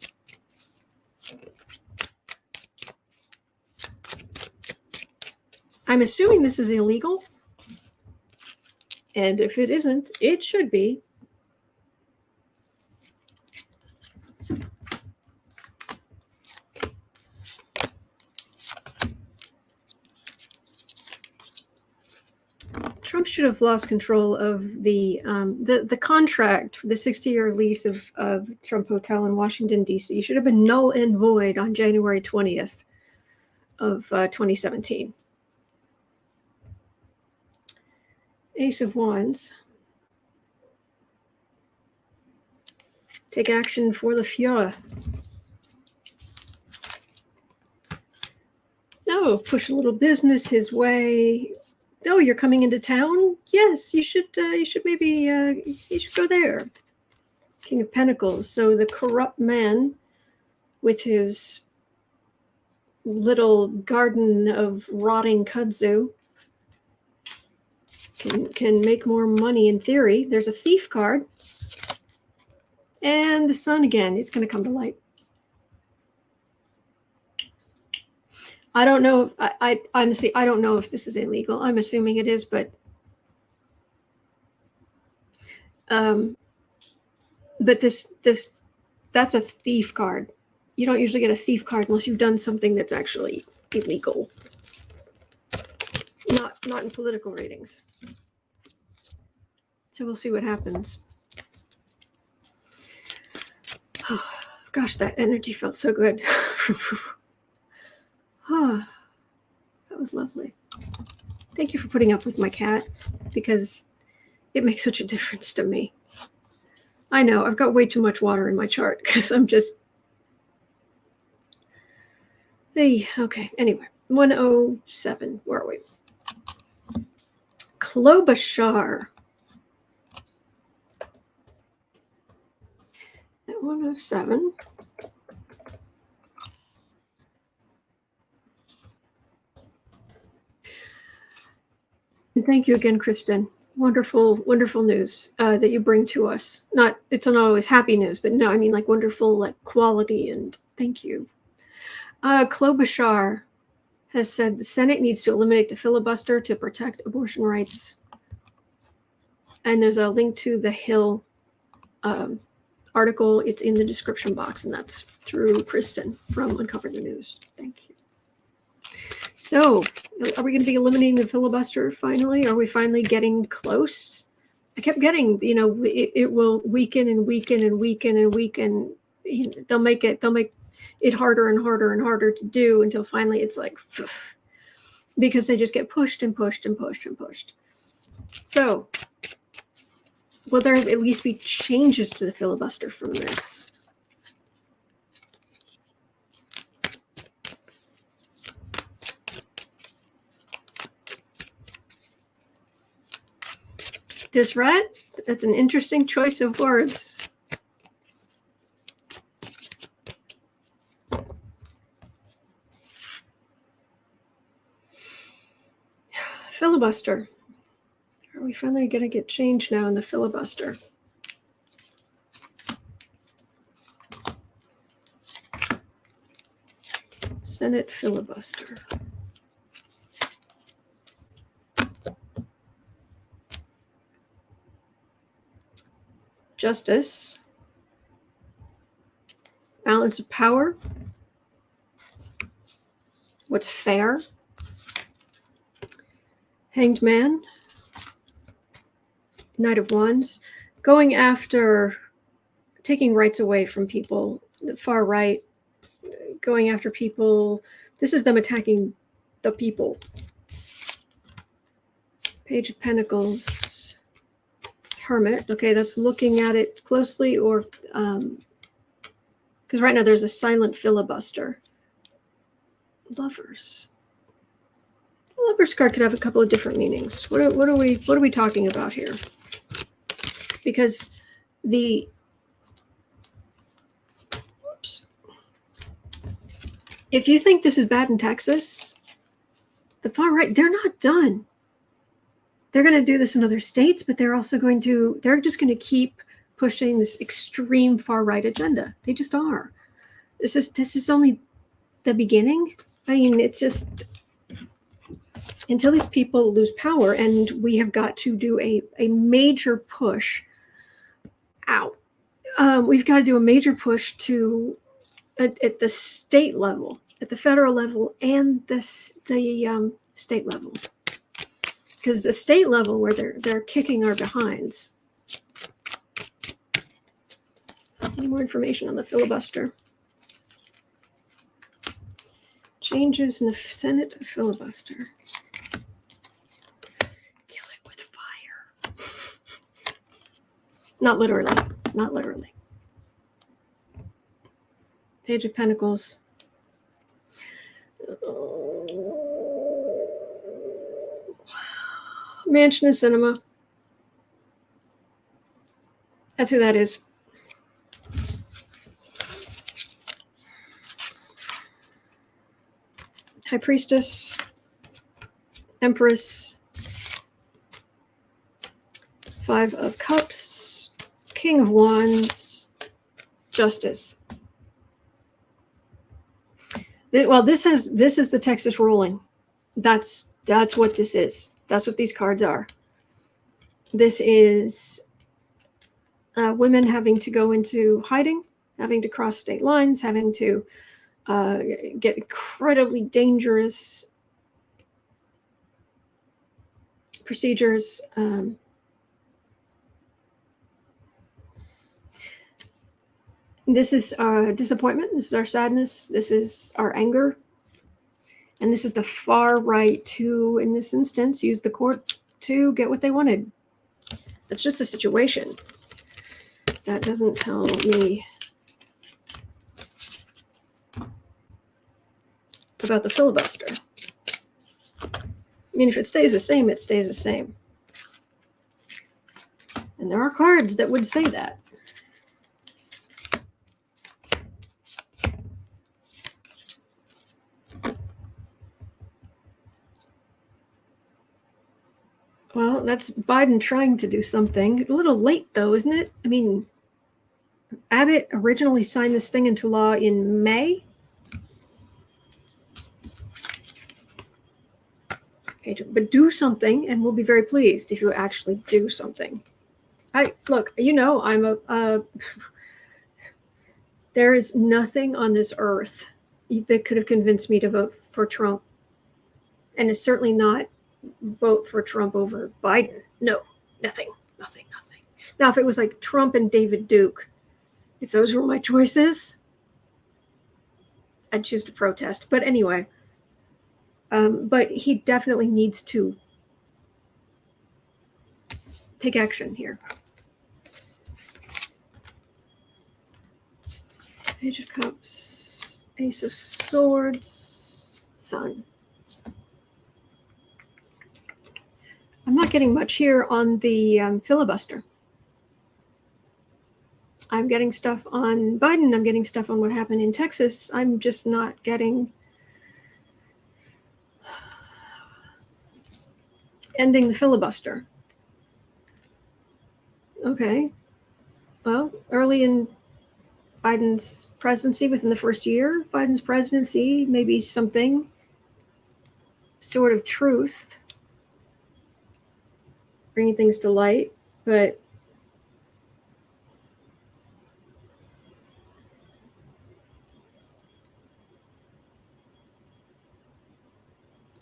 I'm assuming this is illegal, and if it isn't, it should be. Trump should have lost control of the contract, the 60-year lease of Trump Hotel in Washington, D.C. should have been null and void on January 20th. of 2017. Ace of Wands. Take action for the Fuhrer. No, push a little business his way. Oh, you're coming into town? Yes, you should maybe you should go there. King of Pentacles. So the corrupt man with his little garden of rotting kudzu can make more money in theory. There's a thief card. And the sun again. It's going to come to light. I don't know. I honestly, I don't know if this is illegal. I'm assuming it is, but that's a thief card. You don't usually get a thief card unless you've done something that's actually illegal. Not in political readings. So we'll see what happens. Oh, gosh, that energy felt so good. Oh, that was lovely. Thank you for putting up with my cat, because it makes such a difference to me. I know, I've got way too much water in my chart because I'm just... Hey, okay, anyway. 107, where are we? Klobuchar. At 107. And thank you again, Kristen. Wonderful, wonderful news that you bring to us. It's not always happy news, but no, I mean like wonderful, like quality, and thank you. Klobuchar has said the Senate needs to eliminate the filibuster to protect abortion rights. And there's a link to the Hill article. It's in the description box, and that's through Kristen from Uncover the News. Thank you. So, are we going to be eliminating the filibuster finally? Are we finally getting close? I kept getting, it will weaken and weaken and weaken and weaken. They'll make it harder and harder and harder to do until finally it's like, because they just get pushed and pushed and pushed and pushed. So, will there at least be changes to the filibuster from this? Disrat? That's an interesting choice of words. Filibuster. Are we finally going to get change now in the filibuster? Senate filibuster. Justice. Balance of power. What's fair? Hanged man. Knight of Wands. Going after, taking rights away from people. The far right. Going after people. This is them attacking the people. Page of Pentacles. Hermit. Okay, that's looking at it closely, or because right now there's a silent filibuster. Lovers. The Lovers card could have a couple of different meanings. What are we talking about here? Because if you think this is bad in Texas, the far right, they're not done. They're going to do this in other states, but they're just going to keep pushing this extreme far right agenda. They just are. This is only the beginning. I mean, it's just until these people lose power, and we have got to do a major push out. We've got to do a major push at the state level, at the federal level, and the state level. Because the state level, where they're kicking our behinds. Any more information on the filibuster? Changes in the Senate filibuster. Kill it with fire. Not literally. Not literally. Page of Pentacles. Mansion of Cinema. That's who that is. High Priestess, Empress, Five of Cups, King of Wands, Justice. Well, this is the Texas ruling. That's what this is. That's what these cards are. This is women having to go into hiding, having to cross state lines, having to get incredibly dangerous procedures. This is our disappointment. This is our sadness. This is our anger. And this is the far right to, in this instance, use the court to get what they wanted. That's just the situation. That doesn't tell me about the filibuster. I mean, if it stays the same, it stays the same. And there are cards that would say that. Well, that's Biden trying to do something. A little late, though, isn't it? I mean, Abbott originally signed this thing into law in May. But do something, and we'll be very pleased if you actually do something. Look, I'm there is nothing on this earth that could have convinced me to vote for Trump. And it's certainly not vote for Trump over Biden. No, nothing. Now, if it was like Trump and David Duke, if those were my choices, I'd choose to protest. But anyway, but he definitely needs to take action here. Page of Cups, Ace of Swords, Sun. I'm not getting much here on the filibuster. I'm getting stuff on Biden. I'm getting stuff on what happened in Texas. I'm just not getting ending the filibuster. Okay. Well, early in Biden's presidency, within the first year of Biden's presidency, maybe something sort of truth, bringing things to light, but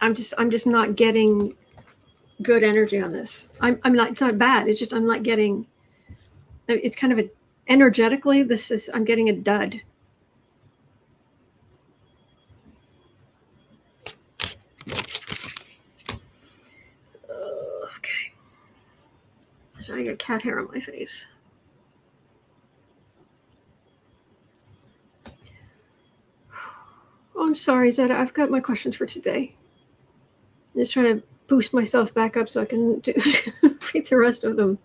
I'm just not getting good energy on this. I'm not. It's not bad. It's just I'm not getting. It's kind of energetically. I'm getting a dud. Okay. So I got cat hair on my face. Oh, I'm sorry, Zeta. I've got my questions for today. Just trying to boost myself back up so I can read the rest of them.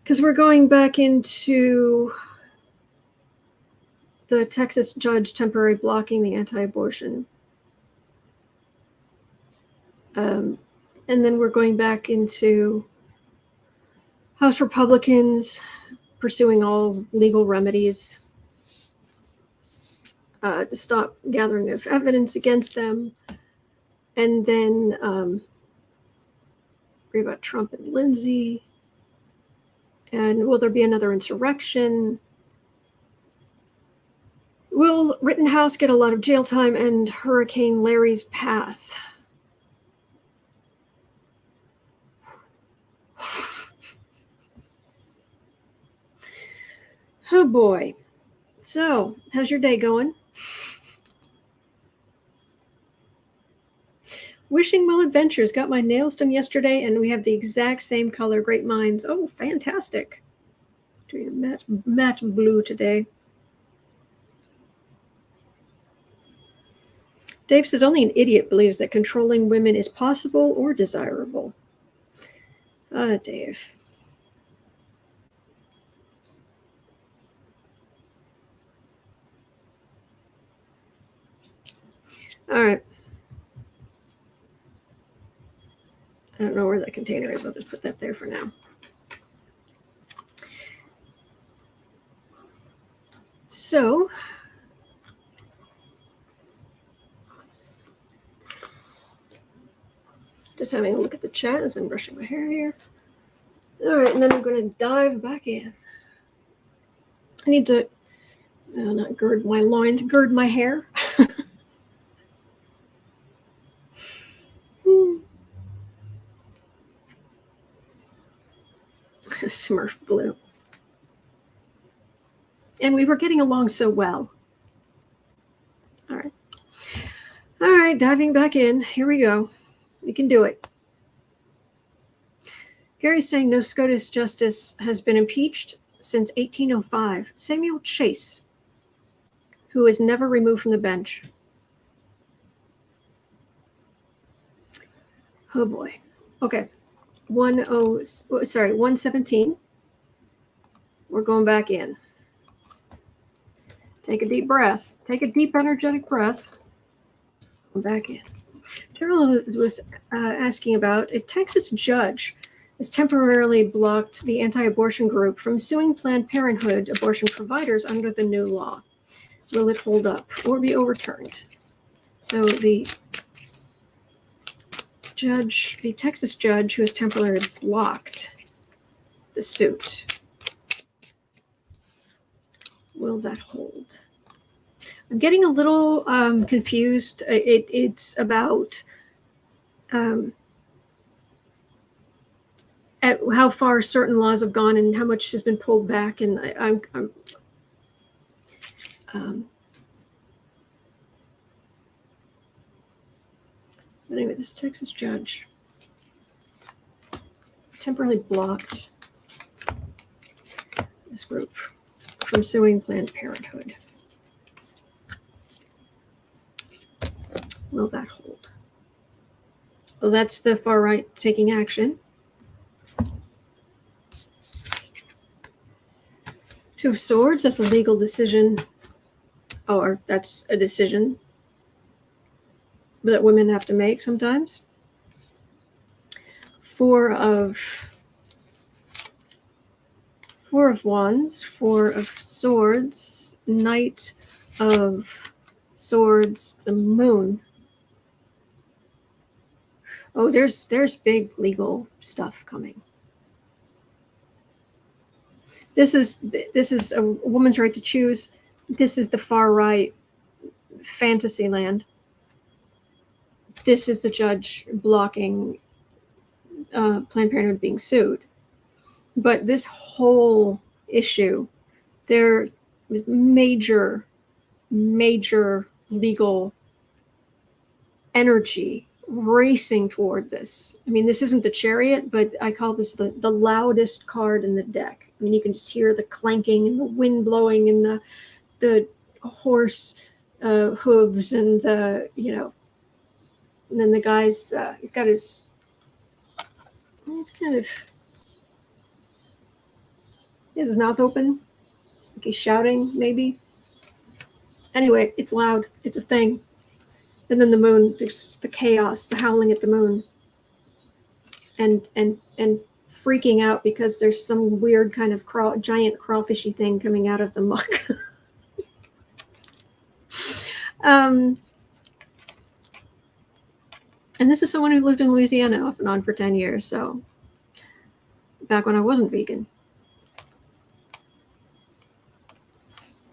Because we're going back into the Texas judge temporarily blocking the anti-abortion. And then we're going back into House Republicans pursuing all legal remedies to stop gathering of evidence against them. And then read about Trump and Lindsey. And will there be another insurrection? Will Rittenhouse get a lot of jail time and Hurricane Larry's path? Oh boy. So, how's your day going? Wishing well adventures. Got my nails done yesterday, and we have the exact same color. Great minds. Oh, fantastic. Doing a matte blue today. Dave says only an idiot believes that controlling women is possible or desirable. Dave. All right. I don't know where that container is. I'll just put that there for now. So, just having a look at the chat as I'm brushing my hair here. All right, and then I'm going to dive back in. I need to, not gird my loins, gird my hair. Smurf blue. And we were getting along so well. All right. All right, diving back in. Here we go. We can do it. Gary's saying no SCOTUS justice has been impeached since 1805. Samuel Chase, who is never removed from the bench. Oh boy. Okay. 117. We're going back in. Take a deep breath. Take a deep, energetic breath. Go back in. Carol was asking about a Texas judge has temporarily blocked the anti-abortion group from suing Planned Parenthood abortion providers under the new law. Will it hold up or be overturned? So the Texas judge who has temporarily blocked the suit, will that hold? I'm getting a little confused. It's about at how far certain laws have gone and how much has been pulled back. And but anyway, this Texas judge temporarily blocked this group from suing Planned Parenthood. Will that hold? Well, that's the far right taking action. Two of Swords, that's a legal decision. Or that's a decision that women have to make sometimes. Four of Wands, Four of Swords, Knight of Swords, the Moon. Oh, there's big legal stuff coming. This is a woman's right to choose. This is the far right fantasy land. This is the judge blocking Planned Parenthood being sued. But this whole issue, there is major legal energy racing toward this. I mean, this isn't the Chariot, but I call this the loudest card in the deck. I mean, you can just hear the clanking and the wind blowing and the horse hooves and and then the guy's he's got his, it's kind of, he has his mouth open, like he's shouting maybe. Anyway, it's loud. It's a thing. And then the moon, there's the chaos, the howling at the moon, and freaking out because there's some weird kind of giant crawfishy thing coming out of the muck. And this is someone who lived in Louisiana off and on for 10 years. So back when I wasn't vegan.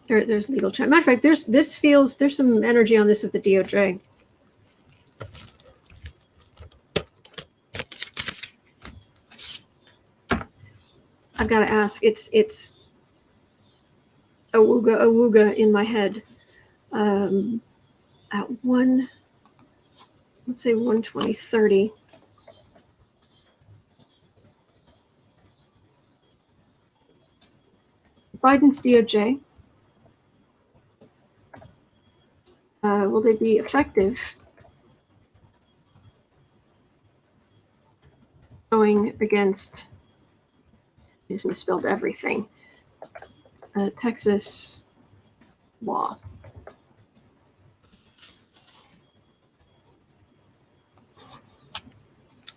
There's legal chat. Matter of fact, there's some energy on this of the DOJ. I've got to ask. It's awooga in my head. At 1 let's say 120.30. Biden's DOJ. Will they be effective going against, I just misspelled everything, Texas law?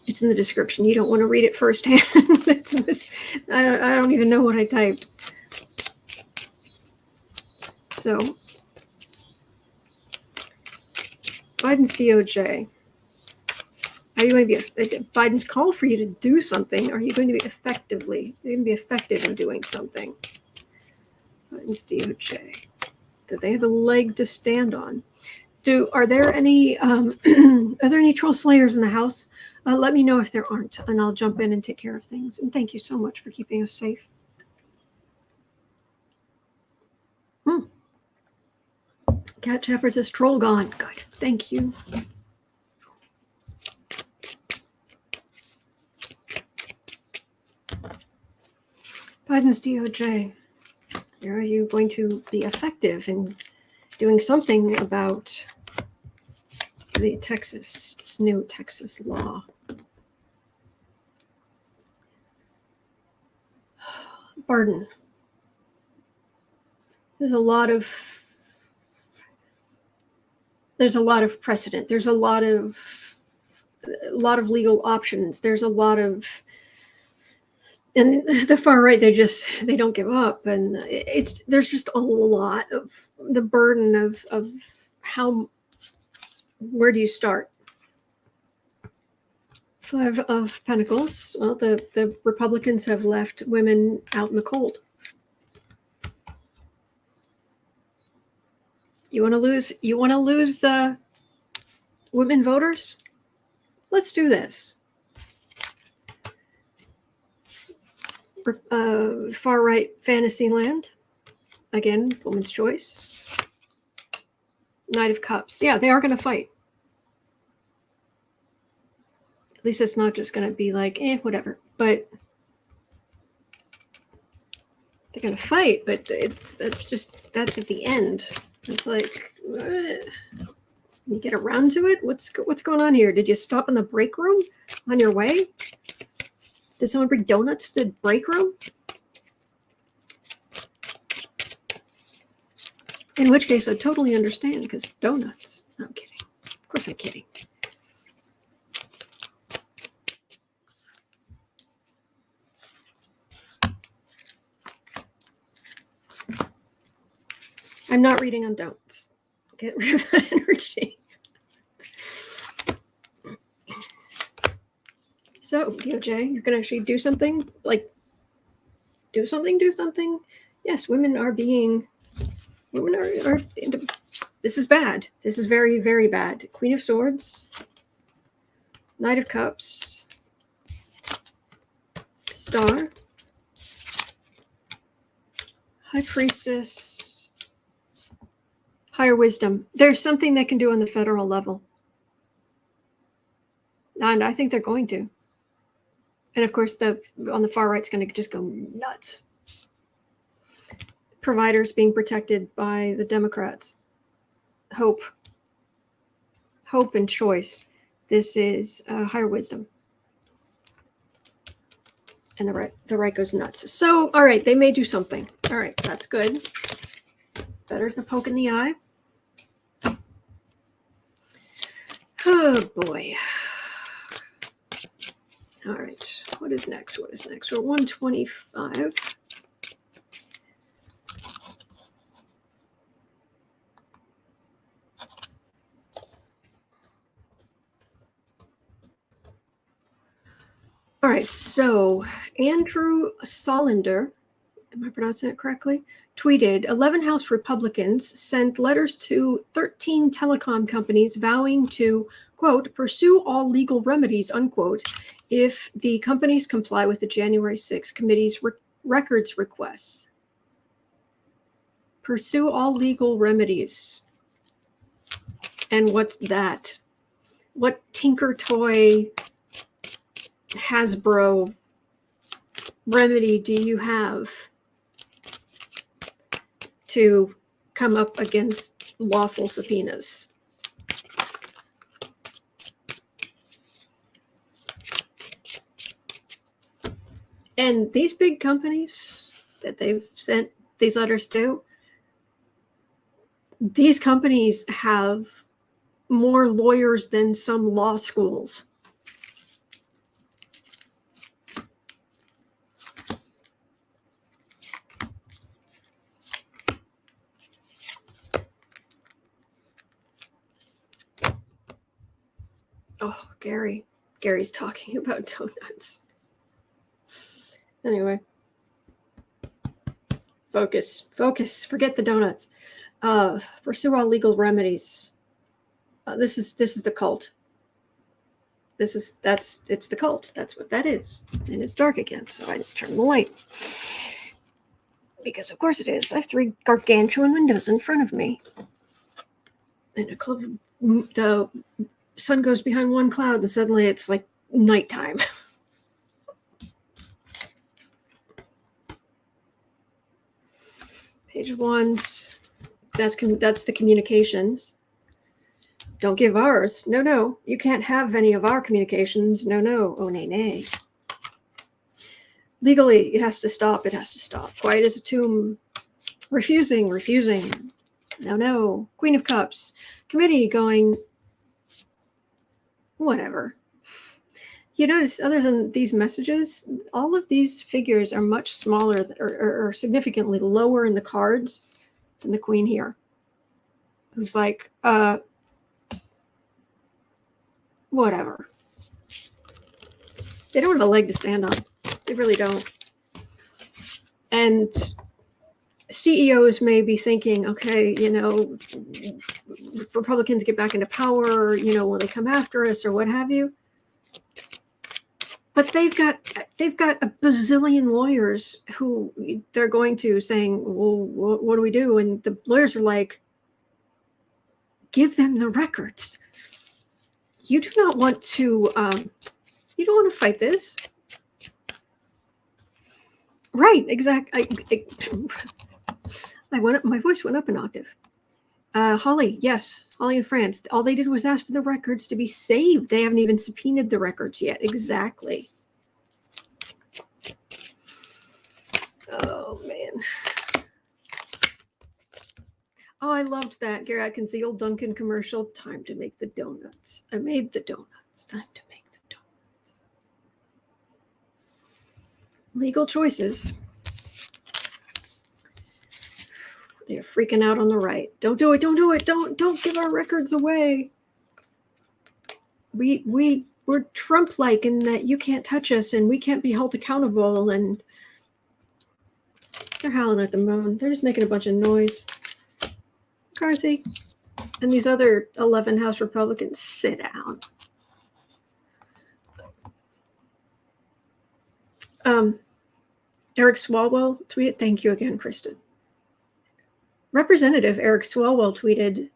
It's in the description. You don't want to read it firsthand. I don't even know what I typed. So, Biden's DOJ. Are you going to be Biden's call for you to do something? Are you going to be effective in doing something? Biden's DOJ. Do they have a leg to stand on? Are there any troll slayers in the House? Let me know if there aren't, and I'll jump in and take care of things. And thank you so much for keeping us safe. Cat Shepard says troll gone. Good. Thank you. Biden's DOJ. Are you going to be effective in doing something about this new Texas law? Pardon. There's a lot of precedent. There's a lot of legal options. There's a lot of, and the far right, they don't give up, and there's just a lot of the burden of where do you start? Five of Pentacles. Well, the Republicans have left women out in the cold. You want to lose women voters? Let's do this. Far right fantasy land. Again, woman's choice. Knight of Cups. Yeah, they are going to fight. At least it's not just going to be like, whatever. But they're going to fight, but that's at the end. It's like, you get around to it? What's going on here? Did you stop in the break room on your way? Did someone bring donuts to the break room? In which case, I totally understand, because donuts. No, I'm kidding. Of course I'm kidding. I'm not reading on don'ts. Get rid of that energy. So, DOJ, you're going to actually do something? Like, do something? Yes, women are, this is bad. This is very, very bad. Queen of Swords. Knight of Cups. Star. High Priestess. Higher Wisdom. There's something they can do on the federal level. And I think they're going to. And of course, on the far right is going to just go nuts. Providers being protected by the Democrats. Hope and choice. This is higher wisdom. And the right goes nuts. So, all right, they may do something. All right, that's good. Better than a poke in the eye. Oh, boy. All right, what is next? We're 125. All right, so Andrew Solinder, am I pronouncing it correctly? Tweeted, 11 House Republicans sent letters to 13 telecom companies vowing to, quote, pursue all legal remedies, unquote, if the companies comply with the January 6th committee's records requests. Pursue all legal remedies. And what's that? what Tinker Toy, Hasbro remedy do you have to come up against lawful subpoenas? And these big companies that they've sent these letters to, these companies have more lawyers than some law schools. Oh, Gary's talking about donuts. Anyway, focus, forget the donuts. Pursue all legal remedies. This is the cult. It's the cult. That's what that is. And it's dark again, so I turn the light. Because of course it is. I have 3 gargantuan windows in front of me. And the sun goes behind one cloud and suddenly it's like nighttime. Page 1, that's the communications. Don't give ours. No. You can't have any of our communications. No. Oh, nay. Legally, it has to stop. Quiet as a tomb. Refusing. No. Queen of Cups. Committee going, whatever. You notice, other than these messages, all of these figures are much smaller or significantly lower in the cards than the Queen here. Who's like, whatever. They don't have a leg to stand on. They really don't. And CEOs may be thinking, okay, if Republicans get back into power, will they come after us or what have you? But they've got a bazillion lawyers who they're going to saying, well, what do we do? And the lawyers are like, give them the records. You do not want to, you don't want to fight this. Right, exactly. My voice went up an octave. Holly, yes, Holly in France. All they did was ask for the records to be saved. They haven't even subpoenaed the records yet. Exactly. Oh, man. Oh, I loved that. Gary Atkins, the old Dunkin' commercial. Time to make the donuts. I made the donuts. Time to make the donuts. Legal choices. They're freaking out on the right. Don't do it. Don't give our records away. We're Trump-like in that you can't touch us and we can't be held accountable. And they're howling at the moon. They're just making a bunch of noise. McCarthy and these other 11 House Republicans, sit down. Eric Swalwell tweeted, thank you again, Kristen. Representative Eric Swalwell tweeted,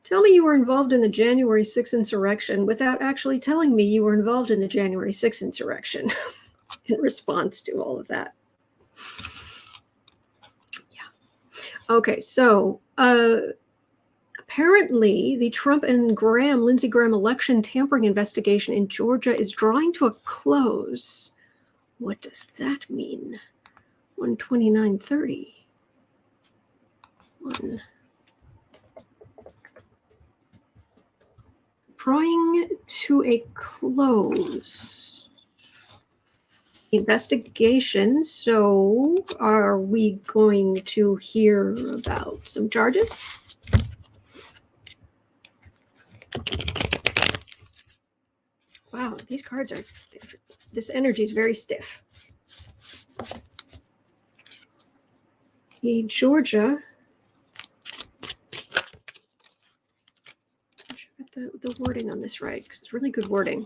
tell me you were involved in the January 6th insurrection without actually telling me you were involved in the January 6th insurrection in response to all of that. Yeah. Okay, so apparently the Trump and Lindsey Graham election tampering investigation in Georgia is drawing to a close. What does that mean? 129:30. Drawing to a close. Investigation. So are we going to hear about some charges? Wow, these cards are, this energy is very stiff. Georgia. I should get the wording on this right, because it's really good wording.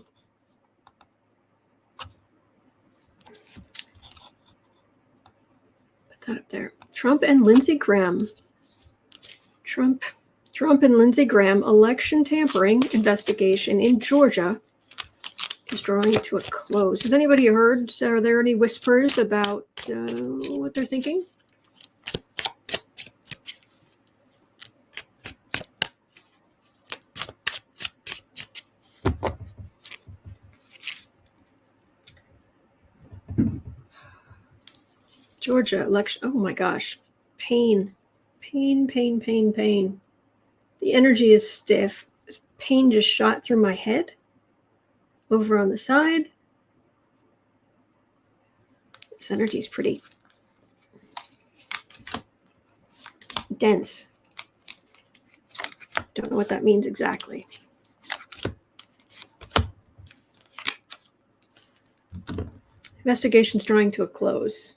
Put that up there. Trump and Lindsey Graham. Trump Trump and Lindsey Graham election tampering investigation in Georgia is drawing to a close. Has anybody heard? Are there any whispers about what they're thinking? Georgia election. Oh my gosh. Pain. Pain, pain, pain, pain. The energy is stiff. This pain just shot through my head. Over on the side. This energy is pretty dense. Don't know what that means exactly. Investigation's drawing to a close.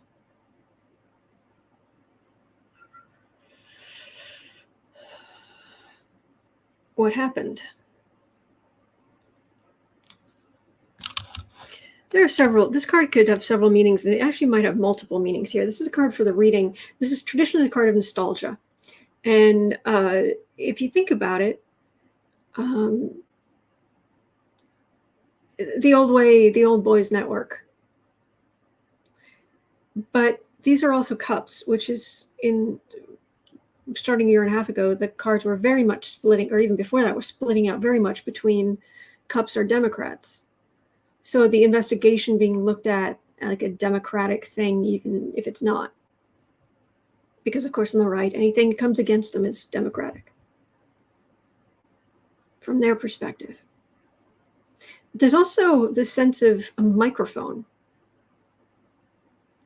What happened? There are several. This card could have several meanings, and it actually might have multiple meanings here. This is a card for the reading. This is traditionally a card of nostalgia. And if you think about it, the old way, the old boys network. But these are also cups, which is starting a year and a half ago, the cards were very much splitting, or even before that, were splitting out very much between cups or Democrats. So the investigation being looked at like a Democratic thing, even if it's not. Because, of course, on the right, anything that comes against them is Democratic. From their perspective. There's also this sense of a microphone.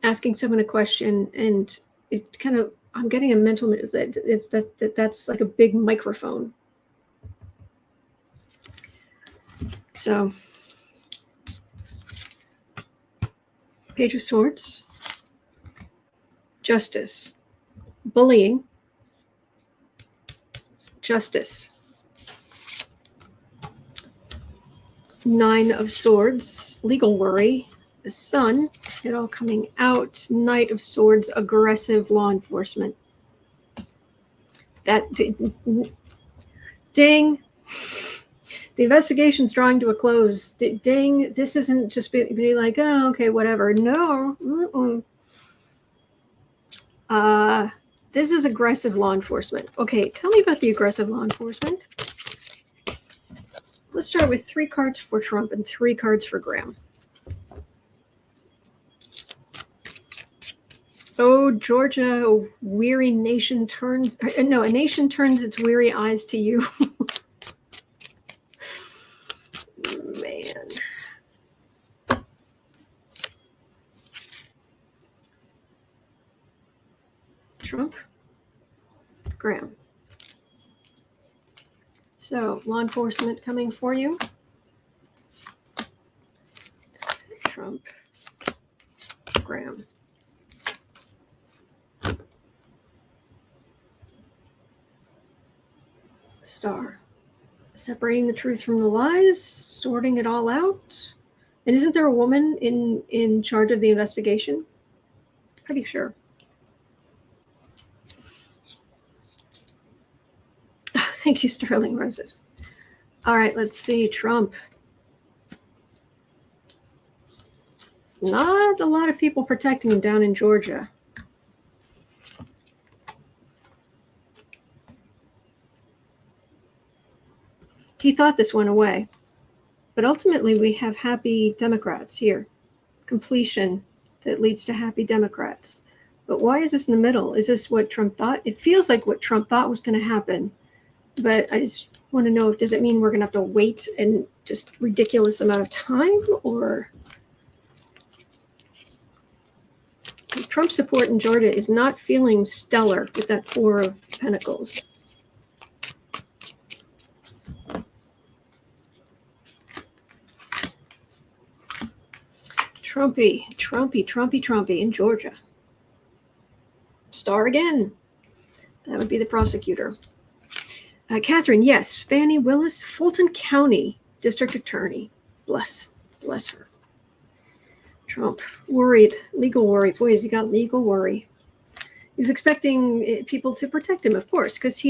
Asking someone a question, and it kind of, I'm getting a mental, that's like a big microphone. So, Page of Swords, Justice, bullying, Justice, Nine of Swords, legal worry, the Sun, it all coming out, Knight of Swords, aggressive law enforcement. That, ding, the investigation's drawing to a close. Ding, this isn't just be like, oh, okay, whatever. No. This is aggressive law enforcement. Okay, tell me about the aggressive law enforcement. Let's start with 3 cards for Trump and 3 cards for Graham. Oh, Georgia, a weary nation turns, no, a nation turns its weary eyes to you. Man. Trump, Graham. So, law enforcement coming for you. Trump, Graham. Star. Separating the truth from the lies, sorting it all out. And isn't there a woman in charge of the investigation? Pretty sure. Thank you, Sterling Roses. All right, let's see. Trump. Not a lot of people protecting him down in Georgia. He thought this went away. But ultimately, we have happy Democrats here. Completion that leads to happy Democrats. But why is this in the middle? Is this what Trump thought? It feels like what Trump thought was going to happen. But I just want to know, does it mean we're going to have to wait and just ridiculous amount of time? Or because Trump's support in Georgia is not feeling stellar with that 4 of Pentacles. Trumpy in Georgia. Star again. That would be the prosecutor. Catherine, yes. Fannie Willis, Fulton County District Attorney. Bless her. Trump, worried, legal worry. Boy, has he got legal worry. He was expecting people to protect him, of course, because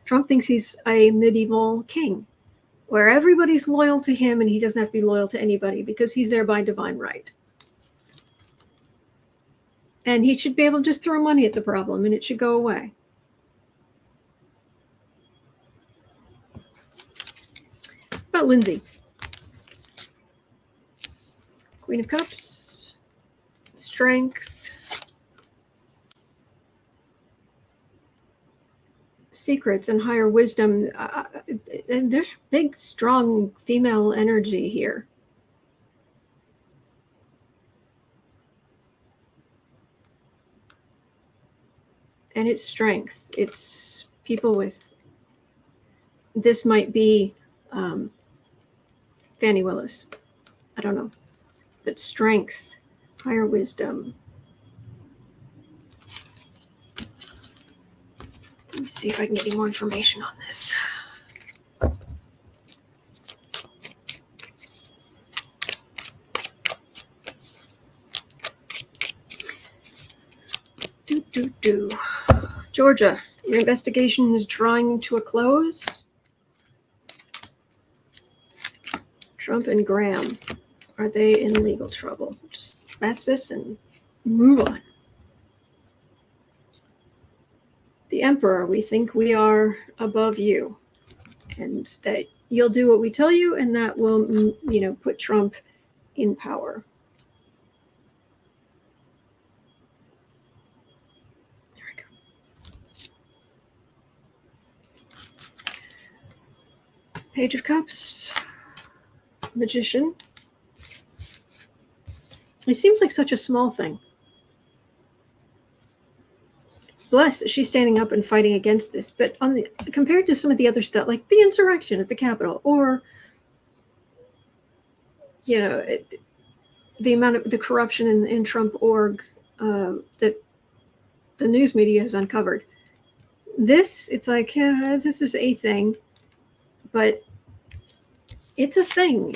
Trump thinks he's a medieval king, where everybody's loyal to him and he doesn't have to be loyal to anybody because he's there by divine right. And he should be able to just throw money at the problem and it should go away. About Lindsey. Queen of Cups, strength, secrets, and higher wisdom. And there's big, strong female energy here. And it's strength. It's people with, this might be Fannie Willis. I don't know. But strength, higher wisdom. Let me see if I can get any more information on this. Georgia, your investigation is drawing to a close. Trump and Graham, are they in legal trouble? Just pass this and move on. The Emperor, we think we are above you, and that you'll do what we tell you, and that will, put Trump in power. There we go. Page of Cups. Magician. It seems like such a small thing. Bless, she's standing up and fighting against this, but compared to some of the other stuff, like the insurrection at the Capitol, or the amount of the corruption in Trump org that the news media has uncovered. This, it's like, yeah, this is a thing, but it's a thing,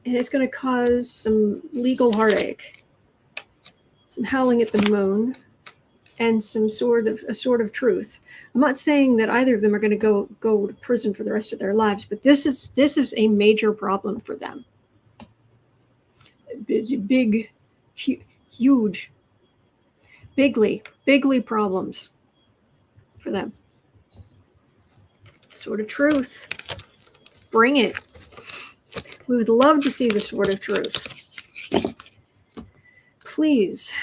and it's going to cause some legal heartache, some howling at the moon, and some sort of truth. I'm not saying that either of them are going to go to prison for the rest of their lives, but this is a major problem for them. Big, huge, bigly problems for them. Sword of truth. Bring it. We would love to see the sword of truth. Please.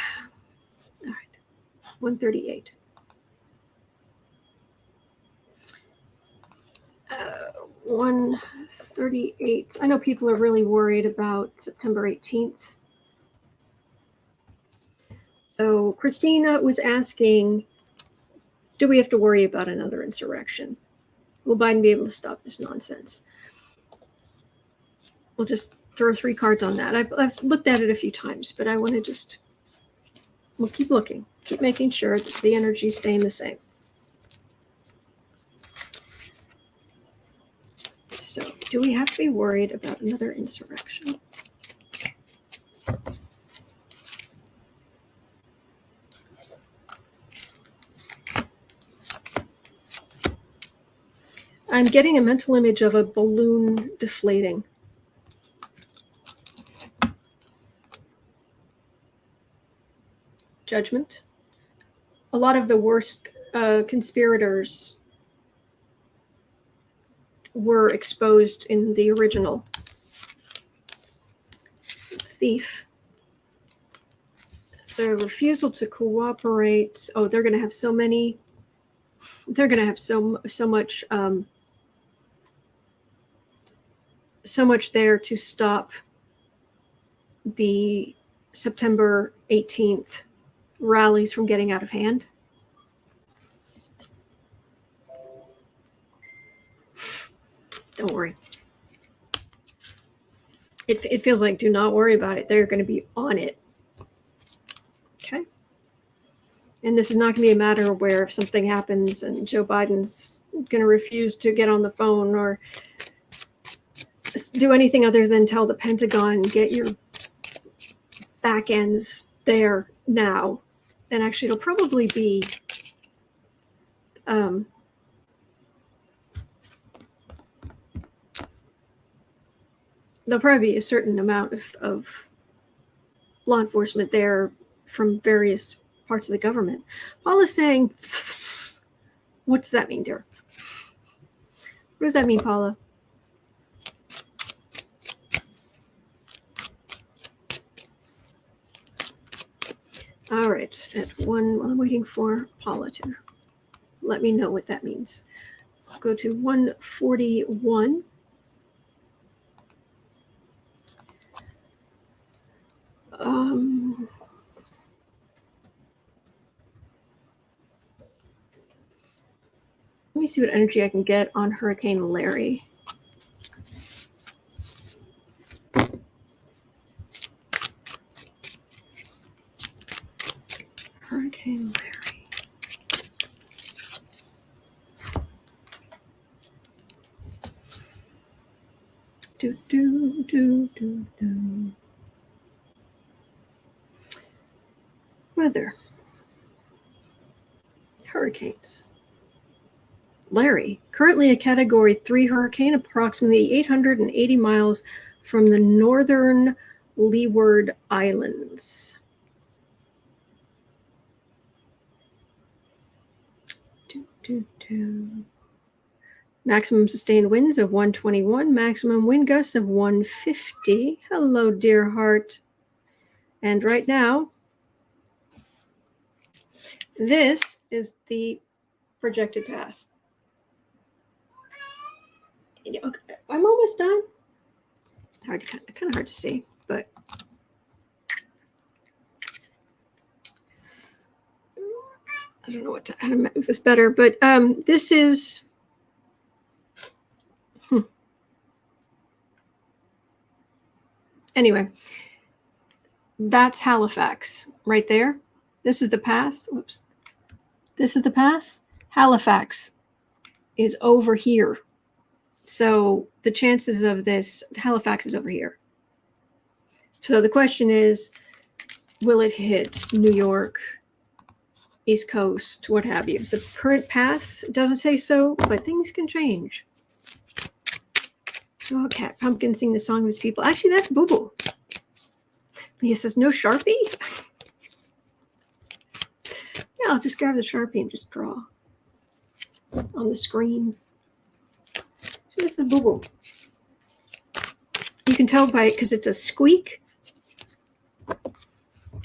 All right. 138. 138. I know people are really worried about September 18th. So Christina was asking, do we have to worry about another insurrection? Will Biden be able to stop this nonsense? We'll just throw 3 cards on that. I've looked at it a few times, but I want to we'll keep looking, keep making sure that the energy is staying the same. So, do we have to be worried about another insurrection? I'm getting a mental image of a balloon deflating. Judgment. A lot of the worst conspirators were exposed in the original. Thief. The refusal to cooperate. Oh, they're going to have so many. They're going to have so much. So much there to stop the September 18th rallies from getting out of hand. Don't worry. It feels like do not worry about it. They're going to be on it. Okay. And this is not going to be a matter where if something happens and Joe Biden's going to refuse to get on the phone or do anything other than tell the Pentagon, get your back ends there now and actually it'll probably be there'll probably be a certain amount of law enforcement there from various parts of the government. Paula's saying, what does that mean, dear? What does that mean, Paula? All right, at one, I'm waiting for Paula to let me know what that means. I'll go to 141. Let me see what energy I can get on Hurricane Larry. Hurricane Larry. Do, do, do, do, do. Weather. Hurricanes. Larry, currently a Category 3 hurricane, approximately 880 miles from the northern Leeward Islands. Maximum sustained winds of 121, maximum wind gusts of 150. Hello, dear heart. And right now, this is the projected path. Okay, I'm almost done. Kind of hard to see, but I don't know how to make this better. But this is anyway. That's Halifax right there. This is the path. Whoops. This is the path. Halifax is over here. So the chances of this, Halifax is over here. So the question is, will it hit New York, East Coast, what have you? The current path doesn't say so, but things can change. Oh, Cat Pumpkin sing the song of his people. Actually, that's Boo Boo. He says, no Sharpie? Yeah, I'll just grab the Sharpie and just draw on the screen. This is Boo Boo. You can tell by it because it's a squeak.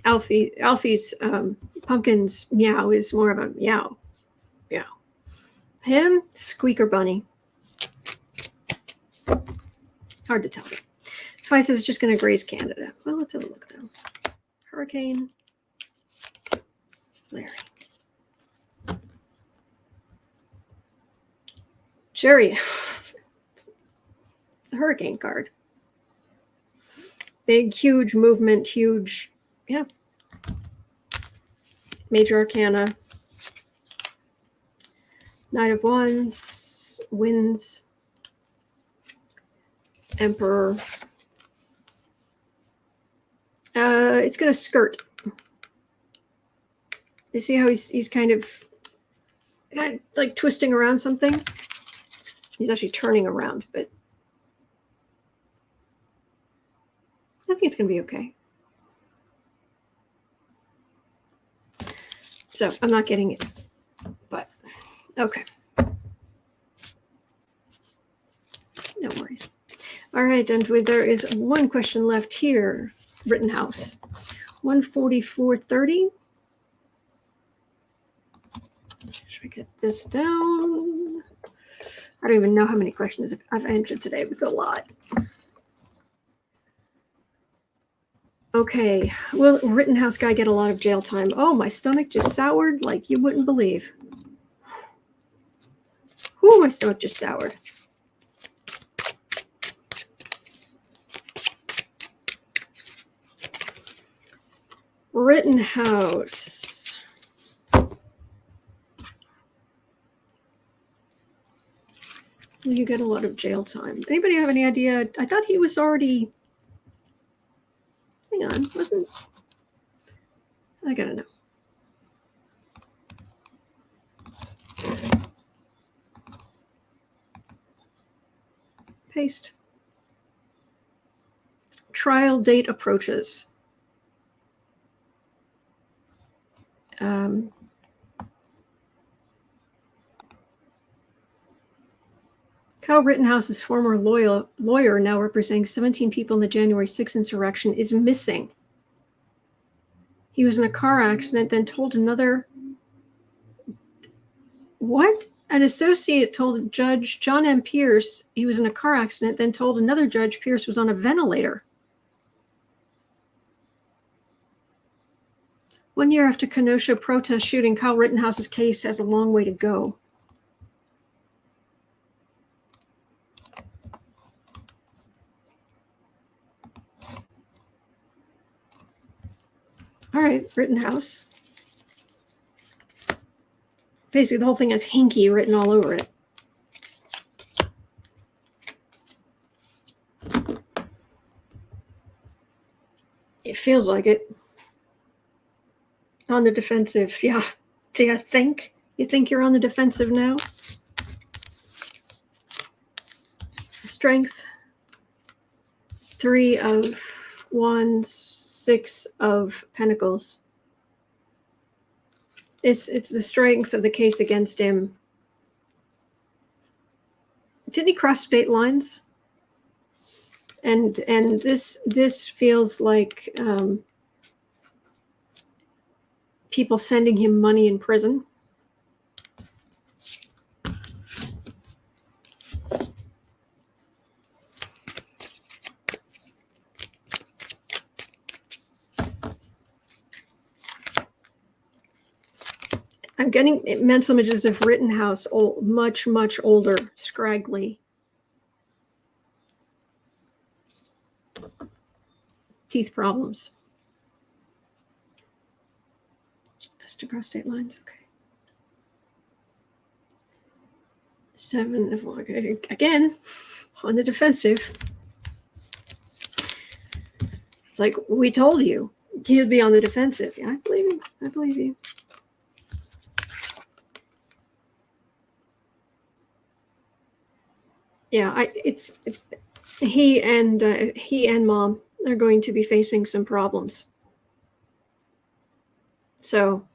Alfie's Pumpkin's meow is more of a meow. Meow. Him, Squeaker Bunny. Hard to tell. Spies says it's just going to graze Canada. Well, let's have a look though. Hurricane Larry. Cherry. It's a hurricane card. Big, huge movement, huge, yeah. Major Arcana. Knight of Wands, Winds, Emperor. It's going to skirt. You see how he's kind of like twisting around something? He's actually turning around, but I think it's going to be okay. So I'm not getting it, but okay. No worries. All right, and there is one question left here. Rittenhouse, 144.30. Should I get this down? I don't even know how many questions I've answered today, but it's a lot. Okay, will Rittenhouse guy get a lot of jail time? Oh, my stomach just soured like you wouldn't believe. Ooh, my stomach just soured. Rittenhouse. You get a lot of jail time. Anybody have any idea? I thought he was already. Hang on, wasn't. I gotta know. paste. Trial date approaches. Kyle Rittenhouse's former lawyer, now representing 17 people in the January 6th insurrection, is missing. He was in a car accident, then told another... What? An associate told Judge John M. Pierce he was in a car accident, then told another judge Pierce was on a ventilator. 1 year after Kenosha protest shooting, Kyle Rittenhouse's case has a long way to go. All right, Rittenhouse. Basically, the whole thing has hinky written all over it. It feels like it. On the defensive, yeah. Do you think? You think you're on the defensive now? Strength. 3 of Wands, 6 of Pentacles. It's the strength of the case against him. Didn't he cross state lines? And this feels like people sending him money in prison. I'm getting mental images of Rittenhouse, much, much older, scraggly. Teeth problems. Just across state lines, okay. 7 of, again, on the defensive. It's like, we told you he'd be on the defensive. Yeah, I believe you. I believe you. Yeah, he and Mom are going to be facing some problems. So,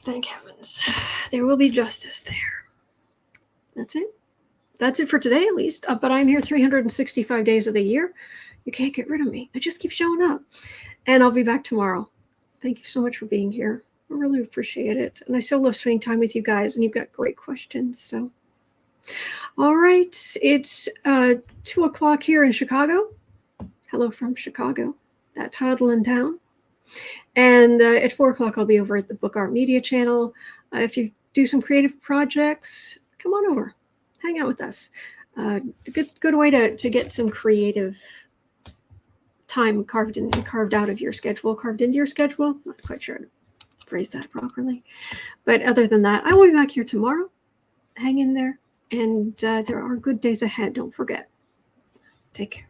thank heavens, there will be justice there. That's it. That's it for today, at least. But I'm here 365 days of the year. You can't get rid of me. I just keep showing up. And I'll be back tomorrow. Thank you so much for being here. I really appreciate it. And I still love spending time with you guys, and you've got great questions. So, all right. It's 2 o'clock here in Chicago. Hello from Chicago, that toddle in town. And at 4 o'clock, I'll be over at the Book Art Media channel. If you do some creative projects, come on over. Hang out with us. Good way to get some creative time carved out of your schedule, carved into your schedule. Not quite sure how to phrase that properly. But other than that, I will be back here tomorrow. Hang in there. And there are good days ahead. Don't forget. Take care.